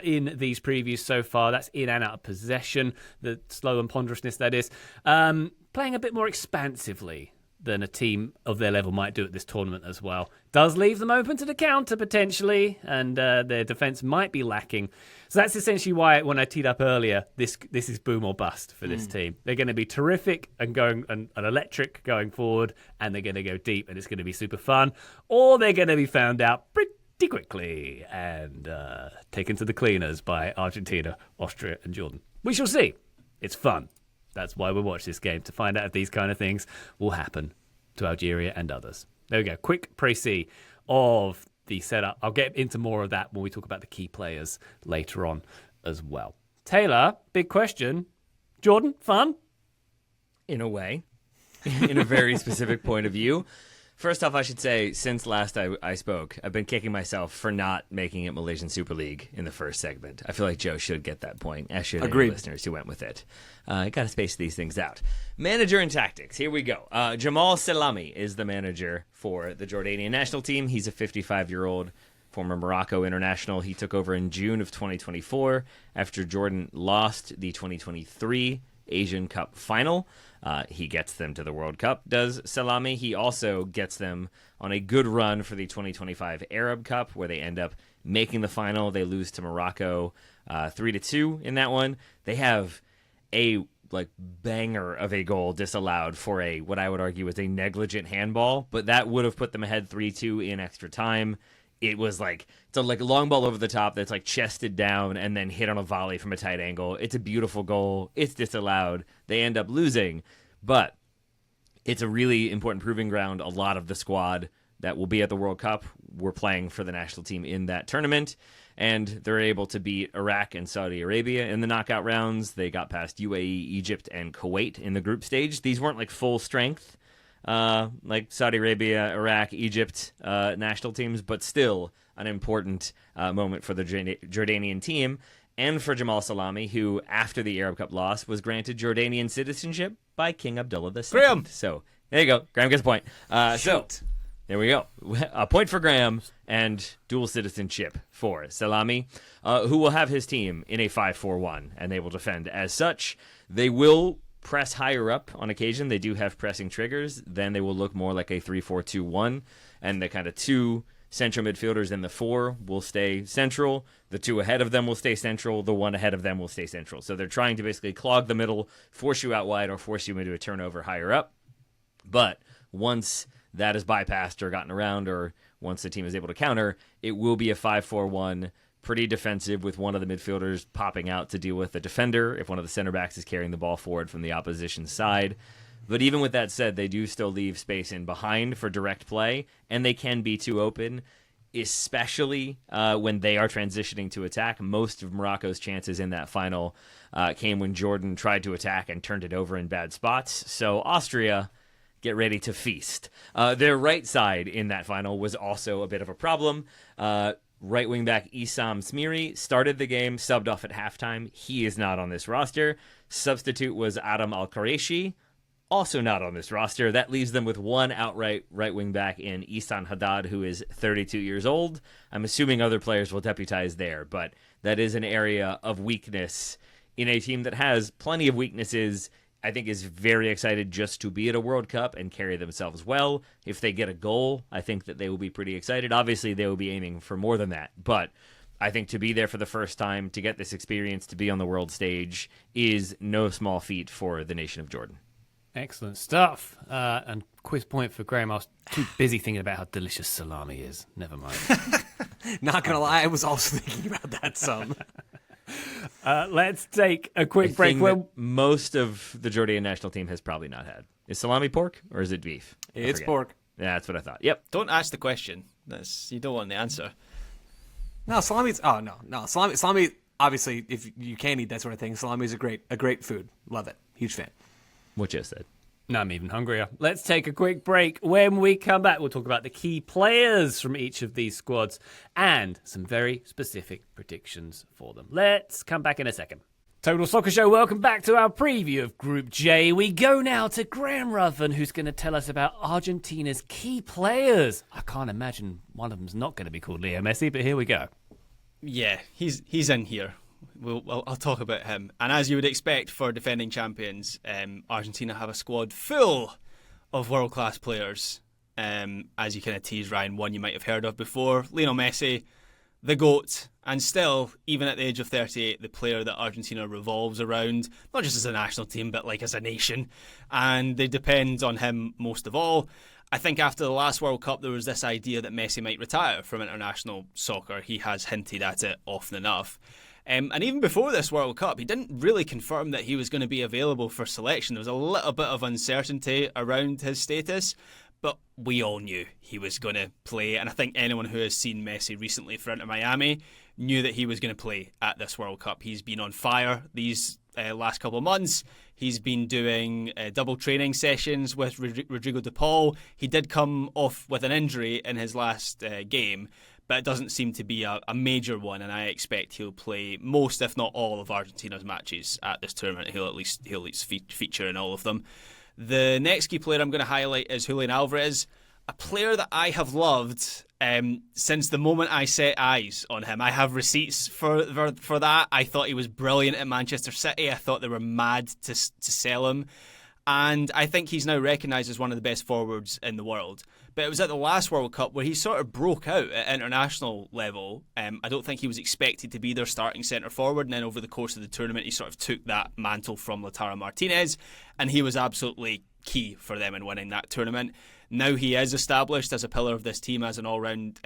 in these previews so far. That's in and out of possession, the slow and ponderousness, that is. Playing a bit more expansively than a team of their level might do at this tournament as well. Does leave them open to the counter potentially, and their defence might be lacking. So that's essentially why, when I teed up earlier, this is boom or bust for this team. They're going to be terrific and going and electric going forward, and they're going to go deep, and it's going to be super fun. Or they're going to be found out pretty quickly and taken to the cleaners by Argentina, Austria, and Jordan. We shall see. It's fun. That's why we watch this game, to find out if these kind of things will happen to Algeria and others. There we go. Quick précis of the setup. I'll get into more of that when we talk about the key players later on as well. Taylor, big question. Jordan, fun?
In a way. In a very specific point of view. First off, I should say, since last I spoke, I've been kicking myself for not making it Malaysian Super League in the first segment. I feel like Joe should get that point, as should any listeners who went with it. Got to space these things out. Manager and tactics. Here we go. Jamal Salami is the manager for the Jordanian national team. He's a 55-year-old former Morocco international. He took over in June of 2024 after Jordan lost the 2023 Asian Cup final. He gets them to the World Cup, does Salami. He also gets them on a good run for the 2025 Arab Cup, where they end up making the final. They lose to Morocco 3-2 in that one. They have a banger of a goal disallowed for what I would argue is a negligent handball, but that would have put them ahead 3-2 in extra time. It was it's a long ball over the top that's chested down and then hit on a volley from a tight angle. It's a beautiful goal. It's disallowed. They end up losing, but it's a really important proving ground. A lot of the squad that will be at the World Cup were playing for the national team in that tournament, and they're able to beat Iraq and Saudi Arabia in the knockout rounds. They got past UAE, Egypt, and Kuwait in the group stage. These weren't full strength like Saudi Arabia, Iraq, Egypt national teams, but still an important moment for the Jordanian team and for Jamal Salami, who, after the Arab Cup loss, was granted Jordanian citizenship by King Abdullah II.
Graham!
So, there you go. Graham gets a point. So, there we go. A point for Graham and dual citizenship for Salami, who will have his team in a 5-4-1, and they will defend as such. They will press higher up on occasion. They do have pressing triggers. Then they will look more like a 3-4-2-1, and the kind of two central midfielders in the four will stay central. The two ahead of them will stay central. The one ahead of them will stay central. So they're trying to basically clog the middle, force you out wide, or force you into a turnover higher up. But once that is bypassed or gotten around, or once the team is able to counter, it will be a 5-4-1, pretty defensive, with one of the midfielders popping out to deal with the defender if one of the center backs is carrying the ball forward from the opposition side. But even with that said, they do still leave space in behind for direct play, and they can be too open, especially when they are transitioning to attack. Most of Morocco's chances in that final came when Jordan tried to attack and turned it over in bad spots. So Austria, get ready to feast. Their right side in that final was also a bit of a problem. Right wing back Issam Smiri started the game, subbed off at halftime. He is not on this roster. Substitute was Adam Al-Qureshi, also not on this roster. That leaves them with one outright right wing back in Ihsan Haddad, who is 32 years old. I'm assuming other players will deputize there, but that is an area of weakness in a team that has plenty of weaknesses. I think is very excited just to be at a World Cup and carry themselves well. If they get a goal, I think that they will be pretty excited. Obviously, they will be aiming for more than that, but I think to be there for the first time, to get this experience, to be on the world stage, is no small feat for the nation of Jordan.
Excellent stuff. And quiz point for Graham. I was too busy thinking about how delicious salami is. Never mind.
Not going to lie, I was also thinking about that some.
Let's take a quick break.
Well, most of the Jordanian national team has probably not had. Is salami pork or is it beef?
It's pork.
Yeah, that's what I thought. Yep.
Don't ask the question. You don't want the answer.
No, salami's. Oh no. Salami. Obviously, if you can't eat that sort of thing, salami is a great food. Love it. Huge fan.
What you said.
No, I'm even hungrier. Let's take a quick break. When we come back, we'll talk about the key players from each of these squads and some very specific predictions for them. Let's come back in a second. Total Soccer Show, welcome back to our preview of Group J. We go now to Graham Ruthven, who's going to tell us about Argentina's key players. I can't imagine one of them's not going to be called Leo Messi, but here we go.
Yeah, he's in here. I'll talk about him. And as you would expect for defending champions, Argentina have a squad full of world-class players. As you kind of teased, Ryan, one you might have heard of before, Lionel Messi, the GOAT, and still, even at the age of 38, the player that Argentina revolves around, not just as a national team, but like as a nation. And they depend on him most of all. I think after the last World Cup, there was this idea that Messi might retire from international soccer. He has hinted at it often enough. And even before this World Cup, he didn't really confirm that he was going to be available for selection. There was a little bit of uncertainty around his status, but we all knew he was going to play. And I think anyone who has seen Messi recently for Inter Miami knew that he was going to play at this World Cup. He's been on fire these last couple of months. He's been doing double training sessions with Rodrigo de Paul. He did come off with an injury in his last game, but it doesn't seem to be a major one, and I expect he'll play most, if not all, of Argentina's matches at this tournament. He'll at least feature in all of them. The next key player I'm going to highlight is Julian Alvarez, a player that I have loved since the moment I set eyes on him. I have receipts for that. I thought he was brilliant at Manchester City. I thought they were mad to sell him. And I think he's now recognised as one of the best forwards in the world. But it was at the last World Cup where he sort of broke out at international level. I don't think he was expected to be their starting centre forward. And then over the course of the tournament, he sort of took that mantle from Lautaro Martinez. And he was absolutely key for them in winning that tournament. Now he is established as a pillar of this team as an all-round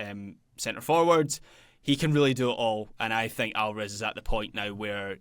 centre forward. He can really do it all, and I think Alvarez is at the point now where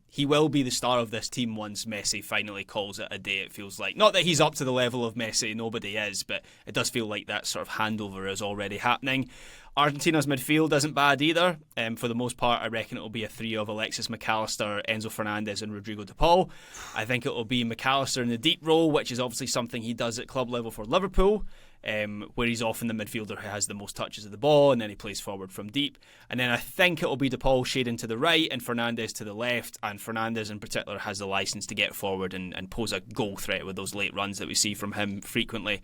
he will be the star of this team once Messi finally calls it a day, it feels like. Not that he's up to the level of Messi, nobody is, but it does feel like that sort of handover is already happening. Argentina's midfield isn't bad either. For the most part, I reckon it'll be a three of Alexis McAllister, Enzo Fernandez and Rodrigo de Paul. I think it'll be McAllister in the deep role, which is obviously something he does at club level for Liverpool, where he's often the midfielder who has the most touches of the ball, and then he plays forward from deep. And then I think it'll be de Paul shading to the right and Fernandez to the left, and Fernandez in particular has the licence to get forward and pose a goal threat with those late runs that we see from him frequently.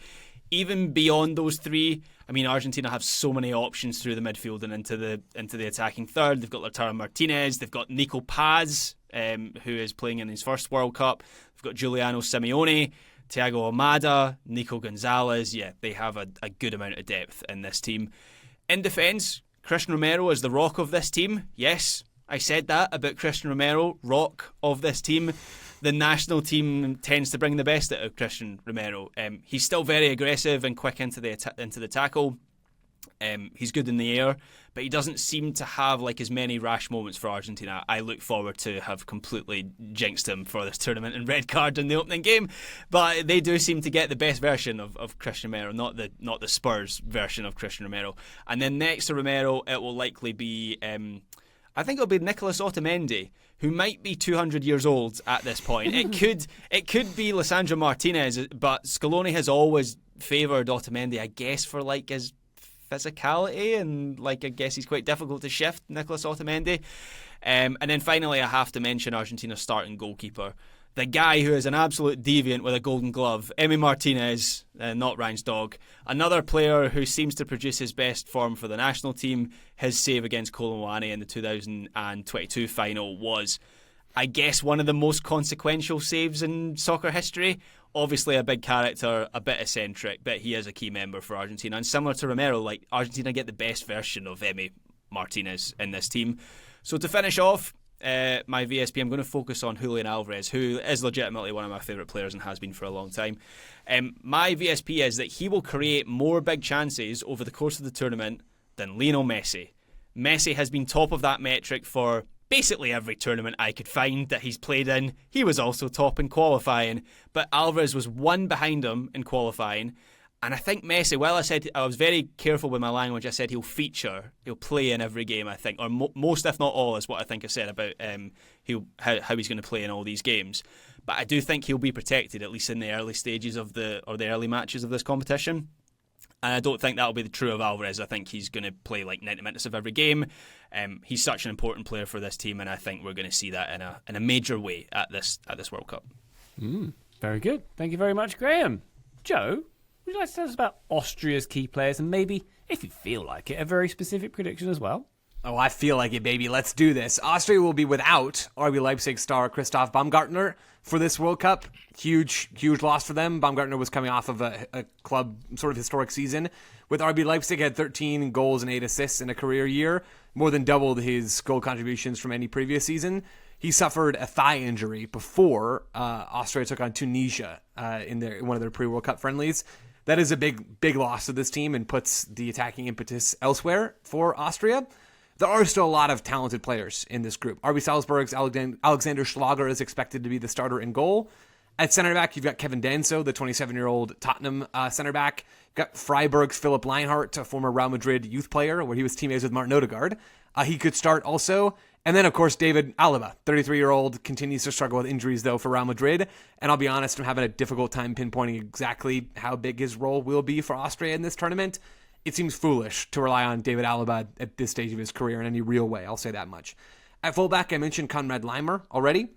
Even beyond those three, I mean, Argentina have so many options through the midfield and into the attacking third. They've got Lautaro Martinez, they've got Nico Paz, who is playing in his first World Cup. They've got Giuliano Simeone, Thiago Almada, Nico Gonzalez. Yeah, they have a good amount of depth in this team. In defence, Christian Romero is the rock of this team. Yes, I said that about Christian Romero, rock of this team. The national team tends to bring the best out of Christian Romero. He's still very aggressive and quick into the tackle. He's good in the air, but he doesn't seem to have like as many rash moments for Argentina. I look forward to have completely jinxed him for this tournament and red card in the opening game, but they do seem to get the best version of Christian Romero, not the Spurs version of Christian Romero. And then next to Romero, it will likely be I think it'll be Nicolas Otamendi, who might be 200 years old at this point. It could be Lisandro Martinez, but Scaloni has always favoured Otamendi, I guess, for like his physicality, and like I guess he's quite difficult to shift, Nicolas Otamendi. And then finally, I have to mention Argentina's starting goalkeeper, the guy who is an absolute deviant with a golden glove, Emi Martinez, not Ryan's dog. Another player who seems to produce his best form for the national team. His save against Colomwani in the 2022 final was, I guess, one of the most consequential saves in soccer history. Obviously a big character, a bit eccentric, but he is a key member for Argentina. And similar to Romero, like Argentina get the best version of Emi Martinez in this team. So to finish off, my VSP, I'm going to focus on Julian Alvarez, who is legitimately one of my favourite players and has been for a long time. My VSP is that he will create more big chances over the course of the tournament than Lionel Messi. Messi has been top of that metric for basically every tournament I could find that he's played in. He was also top in qualifying, but Alvarez was one behind him in qualifying. And I think Messi, well, I was very careful with my language. I said he'll play in every game, I think, or most, if not all, is what I think I said about how he's going to play in all these games. But I do think he'll be protected, at least in the early stages of the early matches of this competition. And I don't think that'll be true of Alvarez. I think he's going to play like 90 minutes of every game. He's such an important player for this team, and I think we're going to see that in a major way at this World Cup.
Very good. Thank you very much, Graham. Joe, would you like to tell us about Austria's key players and maybe, if you feel like it, a very specific prediction as well?
Oh, I feel like it, baby. Let's do this. Austria will be without RB Leipzig star Christoph Baumgartner for this World Cup. Huge loss for them. Baumgartner was coming off of a club sort of historic season. With RB Leipzig, had 13 goals and 8 assists in a career year, more than doubled his goal contributions from any previous season. He suffered a thigh injury before Austria took on Tunisia in one of their pre-World Cup friendlies. That is a big loss to this team and puts the attacking impetus elsewhere for Austria. there are still a lot of talented players in this group. RB Salzburg's Alexander Schlager is expected to be the starter in goal. At center back, you've got Kevin Danso, the 27-year-old Tottenham center back. You've got Freiburg's Philipp Leinhardt, a former Real Madrid youth player, where he was teammates with Martin Odegaard. He could start also. And then, of course, David Alaba, 33-year-old, continues to struggle with injuries, though, for Real Madrid. And I'll be honest, I'm having a difficult time pinpointing exactly how big his role will be for Austria in this tournament. It seems foolish to rely on David Alaba at this stage of his career in any real way, I'll say that much. At fullback, I mentioned Konrad Leimer already.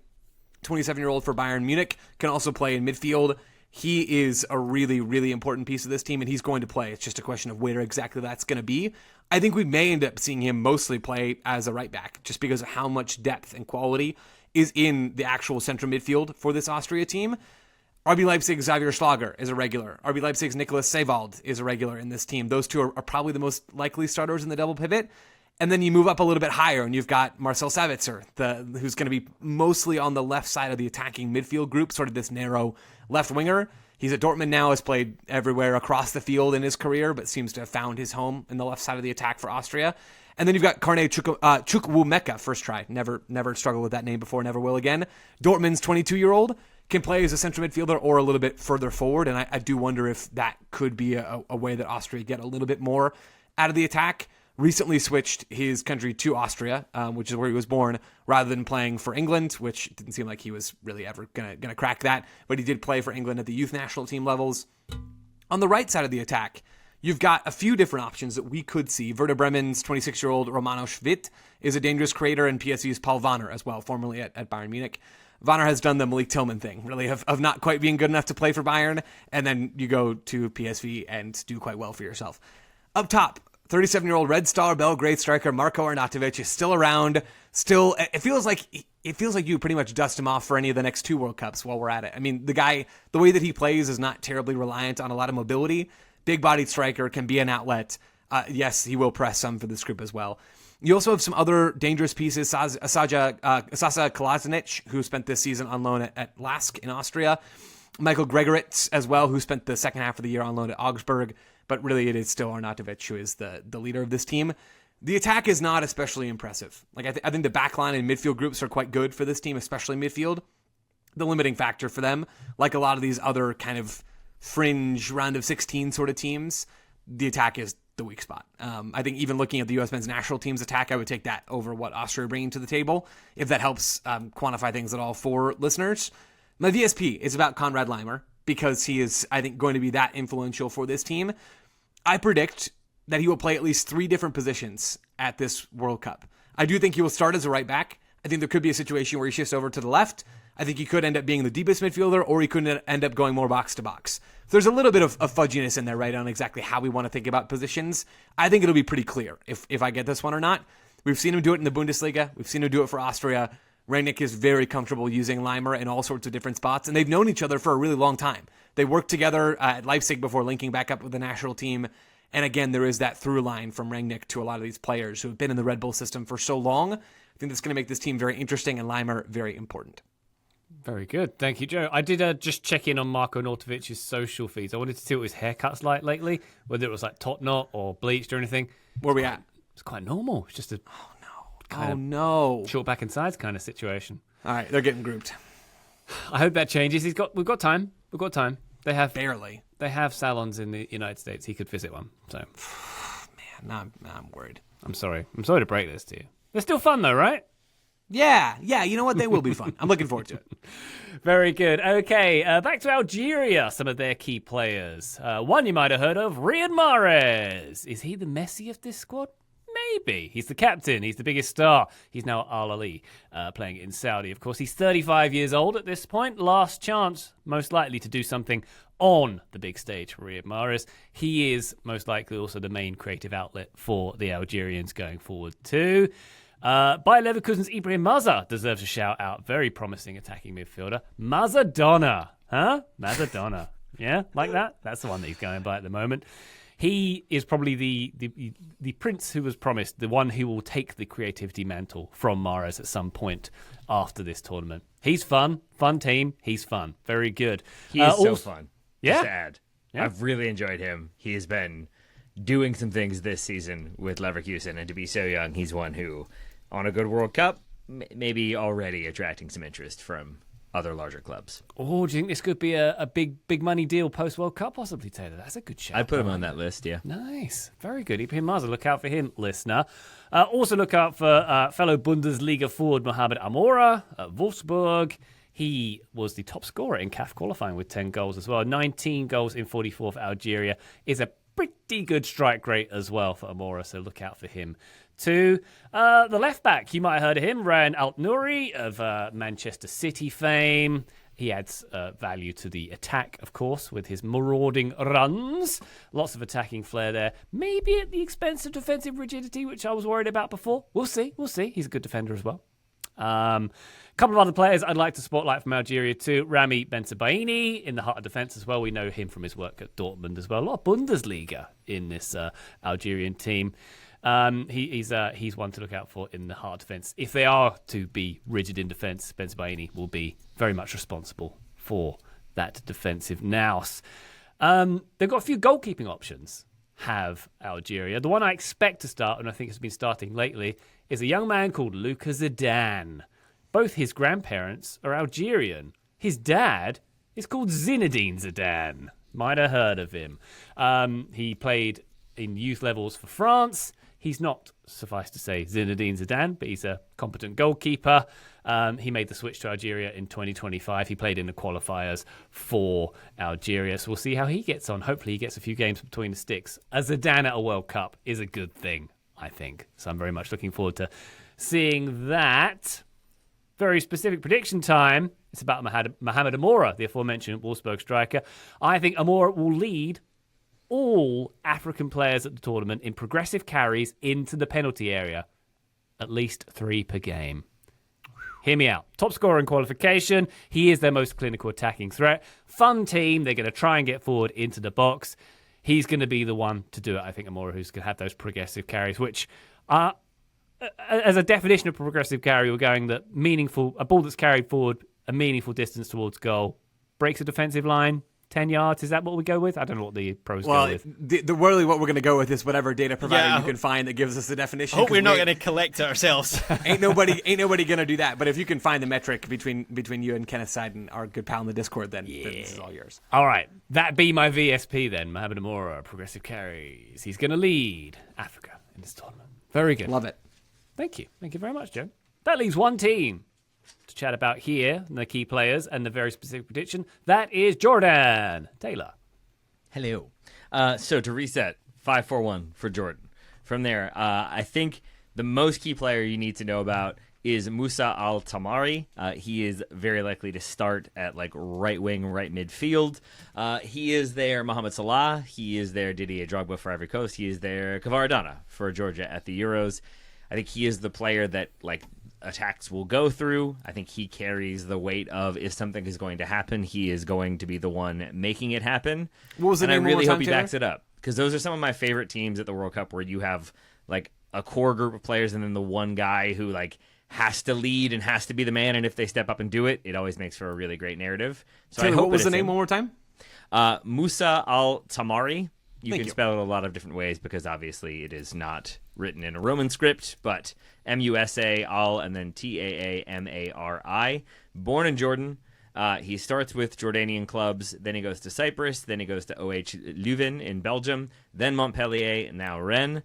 27-year-old for Bayern Munich, can also play in midfield. He is a really, really important piece of this team, and he's going to play. It's just a question of where exactly that's going to be. I think we may end up seeing him mostly play as a right back, just because of how much depth and quality is in the actual central midfield for this Austria team. RB Leipzig's Xavier Schlager is a regular. RB Leipzig's Nicholas Seywald is a regular in this team. Those two are probably the most likely starters in the double pivot. And then you move up a little bit higher, and you've got Marcel Sabitzer, who's going to be mostly on the left side of the attacking midfield group, sort of this narrow left winger. He's at Dortmund now, has played everywhere across the field in his career, but seems to have found his home in the left side of the attack for Austria. And then you've got Karne Chukwuemeka, first try. Never struggled with that name before, never will again. Dortmund's 22-year-old can play as a central midfielder or a little bit further forward, and I do wonder if that could be a way that Austria get a little bit more out of the attack. Recently switched his country to Austria, which is where he was born, rather than playing for England, which didn't seem like he was really ever gonna crack that. But he did play for England at the youth national team levels. On the right side of the attack, you've got a few different options that we could see. Werder Bremen's 26-year-old Romano Schmidt is a dangerous creator, and PSV's Paul Wanner as well, formerly at Bayern Munich. Wanner has done the Malik Tillman thing, really, of not quite being good enough to play for Bayern, and then you go to PSV and do quite well for yourself. Up top, 37-year-old Red Star Belgrade striker Marko Arnautovic is still around. Still, it feels like you pretty much dust him off for any of the next two World Cups while we're at it. I mean, the way that he plays is not terribly reliant on a lot of mobility. Big-bodied striker, can be an outlet. Yes, he will press some for this group as well. You also have some other dangerous pieces. Sasa Kolasinac, who spent this season on loan at Lask in Austria. Michael Gregoritz as well, who spent the second half of the year on loan at Augsburg. But really, it is still Arnautovic who is the leader of this team. The attack is not especially impressive. Like I think the backline and midfield groups are quite good for this team, especially midfield. The limiting factor for them, like a lot of these other kind of fringe round of 16 sort of teams, the attack is the weak spot. I think even looking at the U.S. men's national team's attack, I would take that over what Austria are bringing to the table, if that helps quantify things at all for listeners. My VSP is about Konrad Leimer, because he is, I think, going to be that influential for this team. I predict that he will play at least 3 different positions at this World Cup. I do think he will start as a right back. I think there could be a situation where he shifts over to the left. I think he could end up being the deepest midfielder, or he could end up going more box to box. So there's a little bit of fudginess in there, right, on exactly how we want to think about positions. I think it'll be pretty clear if I get this one or not. We've seen him do it in the Bundesliga. We've seen him do it for Austria. Rangnick is very comfortable using Leimer in all sorts of different spots, and they've known each other for a really long time. They worked together at Leipzig before linking back up with the national team. And again, there is that through line from Rangnick to a lot of these players who have been in the Red Bull system for so long. I think that's going to make this team very interesting, and Leimer very important.
Very good. Thank you, Joe. I did just check in on Marko Arnautovic's social feeds. I wanted to see what his haircut's like lately, whether it was like top knot or bleached or anything.
Where are we at?
It's quite normal. It's just a short back and sides kind of situation.
All right, they're getting grouped.
I hope that changes. We've got time. They have
barely.
They have salons in the United States. He could visit one. So,
man, I'm worried.
I'm sorry to break this to you. They're still fun though, right?
Yeah. You know what? They will be fun. I'm looking forward to it.
Very good. Okay, back to Algeria. Some of their key players. One you might have heard of, Riyad Mahrez. Is he the Messi of this squad? Maybe. He's the captain. He's the biggest star. He's now at Al Ahly, playing in Saudi, of course. He's 35 years old at this point. Last chance, most likely, to do something on the big stage for Riyad Mahrez. He is most likely also the main creative outlet for the Algerians going forward too. Bayer Leverkusen's Ibrahim Maza deserves a shout out. Very promising attacking midfielder. Mazadonna. Huh? Mazadonna. Yeah, like that? That's the one that he's going by at the moment. He is probably the prince who was promised, the one who will take the creativity mantle from Mahrez at some point after this tournament. He's fun team. He's fun. Very good.
He is so fun.
Yeah.
Just to add. Yeah. I've really enjoyed him. He has been doing some things this season with Leverkusen, and to be so young, he's one who, on a good World Cup, maybe already attracting some interest from other larger clubs.
Oh, do you think this could be a big money deal post-World Cup, possibly, Taylor? That's a good shout.
I'd put him on that list, yeah.
Nice. Very good. Ibrahim Maza, look out for him, listener. Also look out for fellow Bundesliga forward Mohamed Amora at Wolfsburg. He was the top scorer in CAF qualifying with 10 goals as well. 19 goals in 44 for Algeria is a pretty good strike rate as well for Amora, so look out for him too. The left back, you might have heard of him, Ryan Alt-Nouri of Manchester City fame. He adds value to the attack, of course, with his marauding runs. Lots of attacking flair there. Maybe at the expense of defensive rigidity, which I was worried about before. We'll see. He's a good defender as well. Couple of other players I'd like to spotlight from Algeria too. Rami Bensebaini in the heart of defence as well. We know him from his work at Dortmund as well. A lot of Bundesliga in this Algerian team. He's one to look out for in the heart of defence. If they are to be rigid in defence, Bensebaini will be very much responsible for that defensive nous. They've got a few goalkeeping options, have Algeria. The one I expect to start, and I think has been starting lately, is a young man called Luka Zidane. Both his grandparents are Algerian. His dad is called Zinedine Zidane. Might have heard of him. He played in youth levels for France. He's not, suffice to say, Zinedine Zidane, but he's a competent goalkeeper. He made the switch to Algeria in 2025. He played in the qualifiers for Algeria, so we'll see how he gets on. Hopefully he gets a few games between the sticks. A Zidane at a World Cup is a good thing, I think. So I'm very much looking forward to seeing that. Very specific prediction time. It's about Mohamed Amora, the aforementioned Wolfsburg striker. I think Amora will lead all African players at the tournament in progressive carries into the penalty area. At least 3 per game. Hear me out. Top scorer in qualification. He is their most clinical attacking threat. Fun team. They're going to try and get forward into the box. He's going to be the one to do it, I think, Amora, who's going to have those progressive carries, which are, as a definition of progressive carry, we're going that a ball that's carried forward a meaningful distance towards goal, breaks a defensive line, 10 yards. Is that what we go with? I don't know what the pros go with.
Really what we're going to go with is whatever data provider you can find that gives us the definition.
Hope we're not going to collect it ourselves.
ain't nobody going to do that. But if you can find the metric between you and Kenneth Seiden, our good pal in the Discord, then this is all yours.
All right. That be my VSP then. Mohamed Amora, progressive carries. He's going to lead Africa in this tournament. Very good.
Love it.
Thank you. Thank you very much, Joe. That leaves one team to chat about here, and the key players and the very specific prediction. That is Jordan. Taylor.
Hello. So to reset, 5-4-1 for Jordan. From there, I think the most key player you need to know about is Moussa Al-Tamari. He is very likely to start at right wing, right midfield. He is there Mohamed Salah. He is there Didier Drogba for Ivory Coast. He is there Kvaradona for Georgia at the Euros. I think he is the player that attacks will go through. I think he carries the weight of if something is going to happen, he is going to be the one making it happen.
What was the name?
And I really hope he
Taylor?
backs it up, because those are some of my favorite teams at the World Cup, where you have a core group of players and then the one guy who has to lead and has to be the man, and if they step up and do it, it always makes for a really great narrative. So
Taylor,
I hope
what was the name
him.
one more time?
Musa Al-Tamari. You
Thank
can
you.
spell it a lot of different ways, because obviously it is not written in a Roman script, but M-U-S-A, Al, and then T-A-A-M-A-R-I. Born in Jordan. He starts with Jordanian clubs, then he goes to Cyprus, then he goes to OH Leuven in Belgium, then Montpellier, and now Rennes.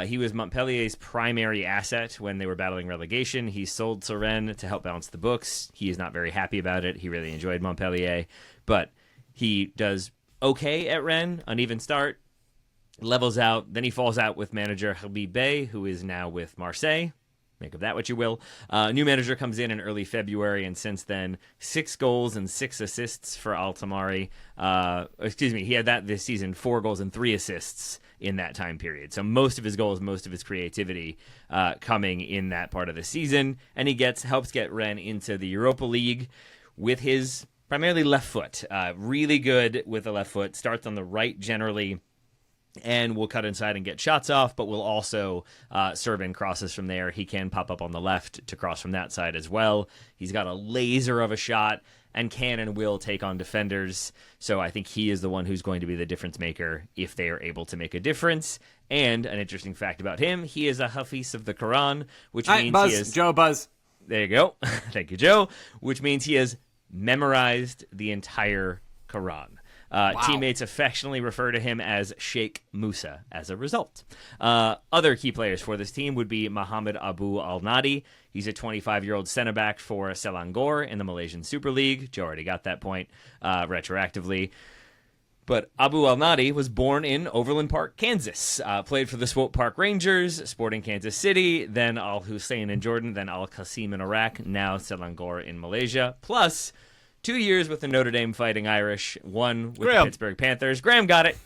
He was Montpellier's primary asset when they were battling relegation. He sold to Rennes to help balance the books. He is not very happy about it. He really enjoyed Montpellier, but he does okay at Rennes, uneven start, levels out, then he falls out with manager Habib Bey, who is now with Marseille. Make of that what you will. New manager comes in early February, and since then, 6 goals and 6 assists for Al-Tamari. He had that this season, 4 goals and 3 assists in that time period. So most of his goals, most of his creativity coming in that part of the season, and he helps get Rennes into the Europa League with his primarily left foot. Really good with the left foot. Starts on the right generally, and will cut inside and get shots off, but will also serve in crosses from there. He can pop up on the left to cross from that side as well. He's got a laser of a shot, and can and will take on defenders. So I think he is the one who's going to be the difference maker if they are able to make a difference. And an interesting fact about him, he is a Hafiz of the Quran, which means
Buzz.
he is...
Joe, Buzz.
There you go. Thank you, Joe. Which means he has memorized the entire Quran. Teammates affectionately refer to him as Sheikh Musa as a result. Other key players for this team would be Mohamed Abu Al-Nadi. He's a 25-year-old center back for Selangor in the Malaysian Super League. Joe already got that point retroactively. But Abu Al-Nadi was born in Overland Park, Kansas. Played for the Swope Park Rangers, Sporting Kansas City, then Al-Hussein in Jordan, then Al-Qasim in Iraq, now Selangor in Malaysia. Plus 2 years with the Notre Dame Fighting Irish, one with the Pittsburgh Panthers. Graham got it.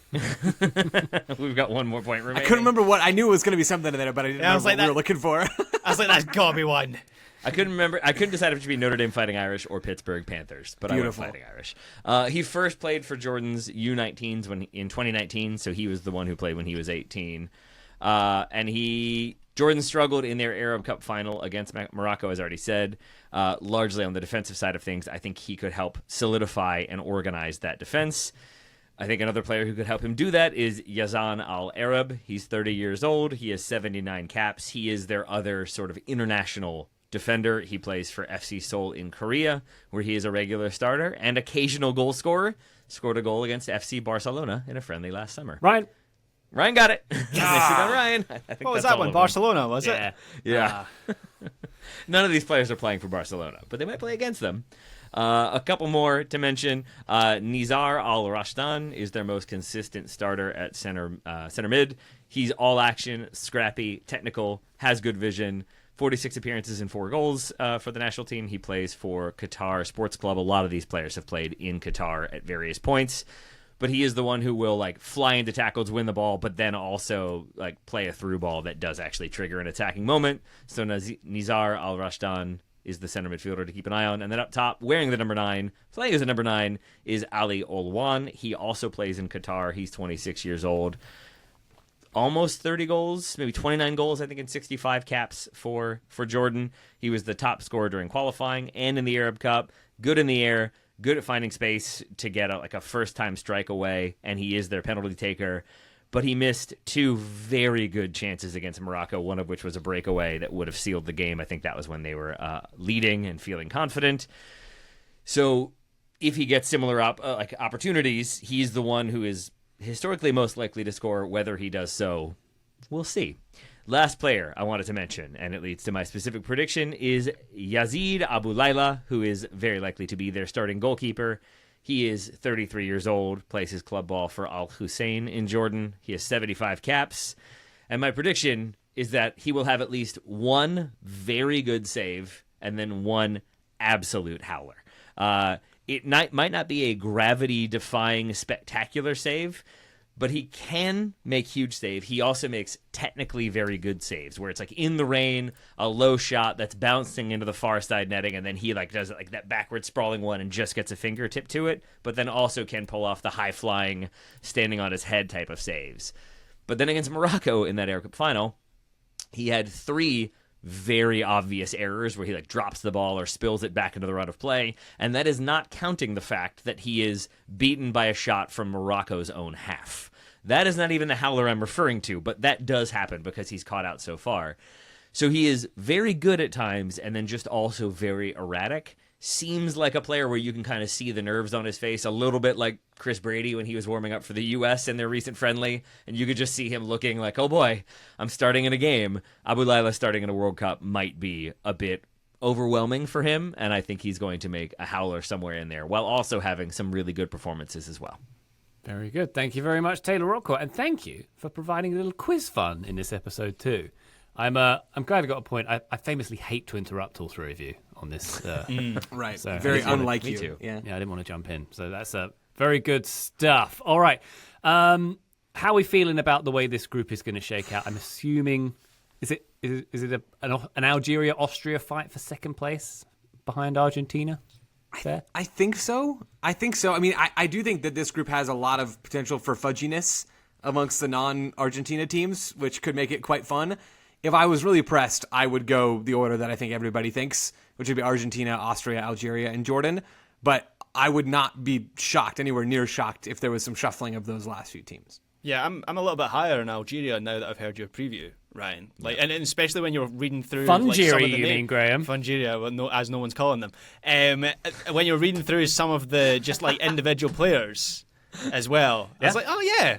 We've got one more point remaining.
I couldn't remember what. I knew it was going to be something in there, but I didn't know what we were looking for.
I was like, that's got to be one.
I couldn't remember. I couldn't decide if it should be Notre Dame Fighting Irish or Pittsburgh Panthers, but
Beautiful.
I went Fighting Irish. He first played for Jordan's U19s in 2019, so he was the one who played when he was 18. Jordan struggled in their Arab Cup final against Morocco, as I already said, largely on the defensive side of things. I think he could help solidify and organize that defense. I think another player who could help him do that is Yazan Al-Arab. He's 30 years old. He has 79 caps. He is their other sort of international defender. He plays for FC Seoul in Korea, where he is a regular starter and occasional goal scorer. Scored a goal against FC Barcelona in a friendly last summer. Ryan got it. Nicely done, Ryan. I think
What was that one? Barcelona, was it?
Yeah. None of these players are playing for Barcelona, but they might play against them. A couple more to mention. Nizar Al-Rashdan is their most consistent starter at center mid. He's all action, scrappy, technical, has good vision. 46 appearances and 4 goals for the national team. He plays for Qatar Sports Club. A lot of these players have played in Qatar at various points. But he is the one who will fly into tackles, win the ball, but then also play a through ball that does actually trigger an attacking moment. So Nizar Al-Rashdan is the center midfielder to keep an eye on. And then up top, wearing the number 9, playing as a number 9, is Ali Olwan. He also plays in Qatar. He's 26 years old. Almost 30 goals, maybe 29 goals, I think, in 65 caps for Jordan. He was the top scorer during qualifying and in the Arab Cup. Good in the air. Good at finding space to get a first-time strike away, and he is their penalty taker. But he missed 2 very good chances against Morocco, one of which was a breakaway that would have sealed the game. I think that was when they were leading and feeling confident. So if he gets similar opportunities, he's the one who is historically most likely to score. Whether he does so, we'll see. Last player I wanted to mention, and it leads to my specific prediction, is Yazid Abu Layla, who is very likely to be their starting goalkeeper. He is 33 years old, plays his club ball for Al-Hussein in Jordan. He has 75 caps. And my prediction is that he will have at least 1 very good save and then 1 absolute howler. It might not be a gravity-defying spectacular save, but he can make huge save. He also makes technically very good saves, where it's in the rain, a low shot that's bouncing into the far side netting, and then he does that backward sprawling one and just gets a fingertip to it, but then also can pull off the high-flying, standing on his head type of saves. But then against Morocco in that Arab Cup final, he had 3 very obvious errors where he drops the ball or spills it back into the run of play, and that is not counting the fact that he is beaten by a shot from Morocco's own half. That is not even the howler I'm referring to, but that does happen because he's caught out so far. So he is very good at times and then just also very erratic. Seems like a player where you can kind of see the nerves on his face, a little bit like Chris Brady when he was warming up for the U.S. in their recent friendly, and you could just see him looking like, oh boy, I'm starting in a game. Abu Layla starting in a World Cup might be a bit overwhelming for him, and I think he's going to make a howler somewhere in there, while also having some really good performances as well.
Very good. Thank you very much, Taylor Rockcourt, and thank you for providing a little quiz fun in this episode too. I'm glad I got a point. I famously hate to interrupt all 3 of you on this.
Right.
So
very unlike
me
you.
too.
Yeah.
I didn't want to jump in. So that's very good stuff. All right. How are we feeling about the way this group is going to shake out? I'm assuming, is it an Algeria-Austria fight for second place behind Argentina? Fair?
I think so. I mean, I do think that this group has a lot of potential for fudginess amongst the non-Argentina teams, which could make it quite fun. If I was really pressed, I would go the order that I think everybody thinks, which would be Argentina, Austria, Algeria, and Jordan. but I would not be shocked, anywhere near shocked, if there was some shuffling of those last few teams.
Yeah, I'm a little bit higher in Algeria now that I've heard your preview, Ryan. Like, and especially when you're reading through
Fungeria,
some of the
you mean, Graham?
Fungeria, well, as no one's calling them. When you're reading through some of the just like individual players as well, I was like, oh yeah,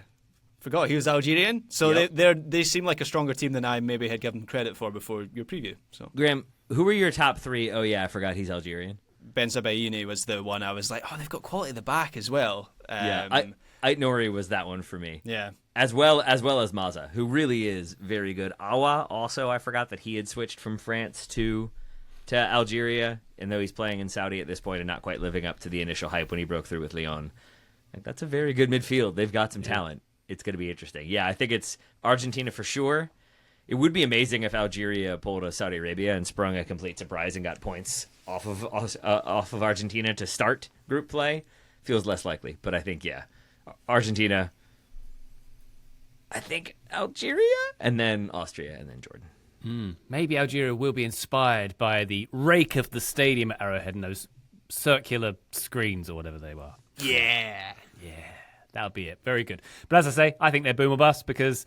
forgot he was Algerian. So they seem like a stronger team than I maybe had given credit for before your preview. So
Graham, who were your top three? Oh yeah, I forgot he's Algerian.
Ben Sabaini was the one I was like, oh, they've got quality at the back as well.
Ait Nouri was that one for me.
Yeah.
As well as Maza, who really is very good. Awa, also, I forgot that he had switched from France to Algeria, and though he's playing in Saudi at this point and not quite living up to the initial hype when he broke through with Lyon. Like, that's a very good midfield. They've got some talent. It's going to be interesting. Yeah, I think it's Argentina for sure. It would be amazing if Algeria pulled a Saudi Arabia and sprung a complete surprise and got points off of Argentina to start group play. Feels less likely, but I think, Argentina, I think Algeria, and then Austria, and then Jordan.
Maybe Algeria will be inspired by the rake of the stadium at Arrowhead and those circular screens or whatever they were.
Yeah.
That'll be it. Very good. But as I say, I think they're boom or bust because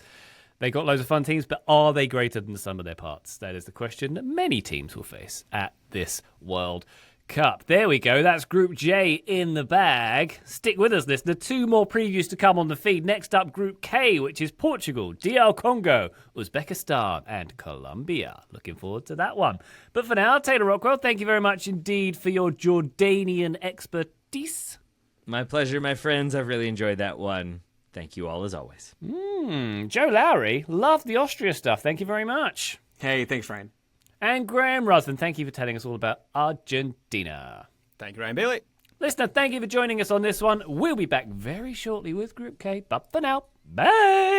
they got loads of fun teams, but are they greater than the sum of their parts? That is the question that many teams will face at this World Cup. There we go. That's Group J in the bag. Stick with us, listener. 2 more previews to come on the feed. Next up, Group K, which is Portugal, DR Congo, Uzbekistan, and Colombia. Looking forward to that one. But for now, Taylor Rockwell, thank you very much indeed for your Jordanian expertise.
My pleasure, my friends. I've really enjoyed that one. Thank you all as always.
Joe Lowry, loved the Austria stuff. Thank you very much.
Hey, thanks, Ryan.
And Graham Ruthven, thank you for telling us all about Argentina.
Thank you, Ryan Bailey.
Listener, thank you for joining us on this one. We'll be back very shortly with Group K, but for now, bye!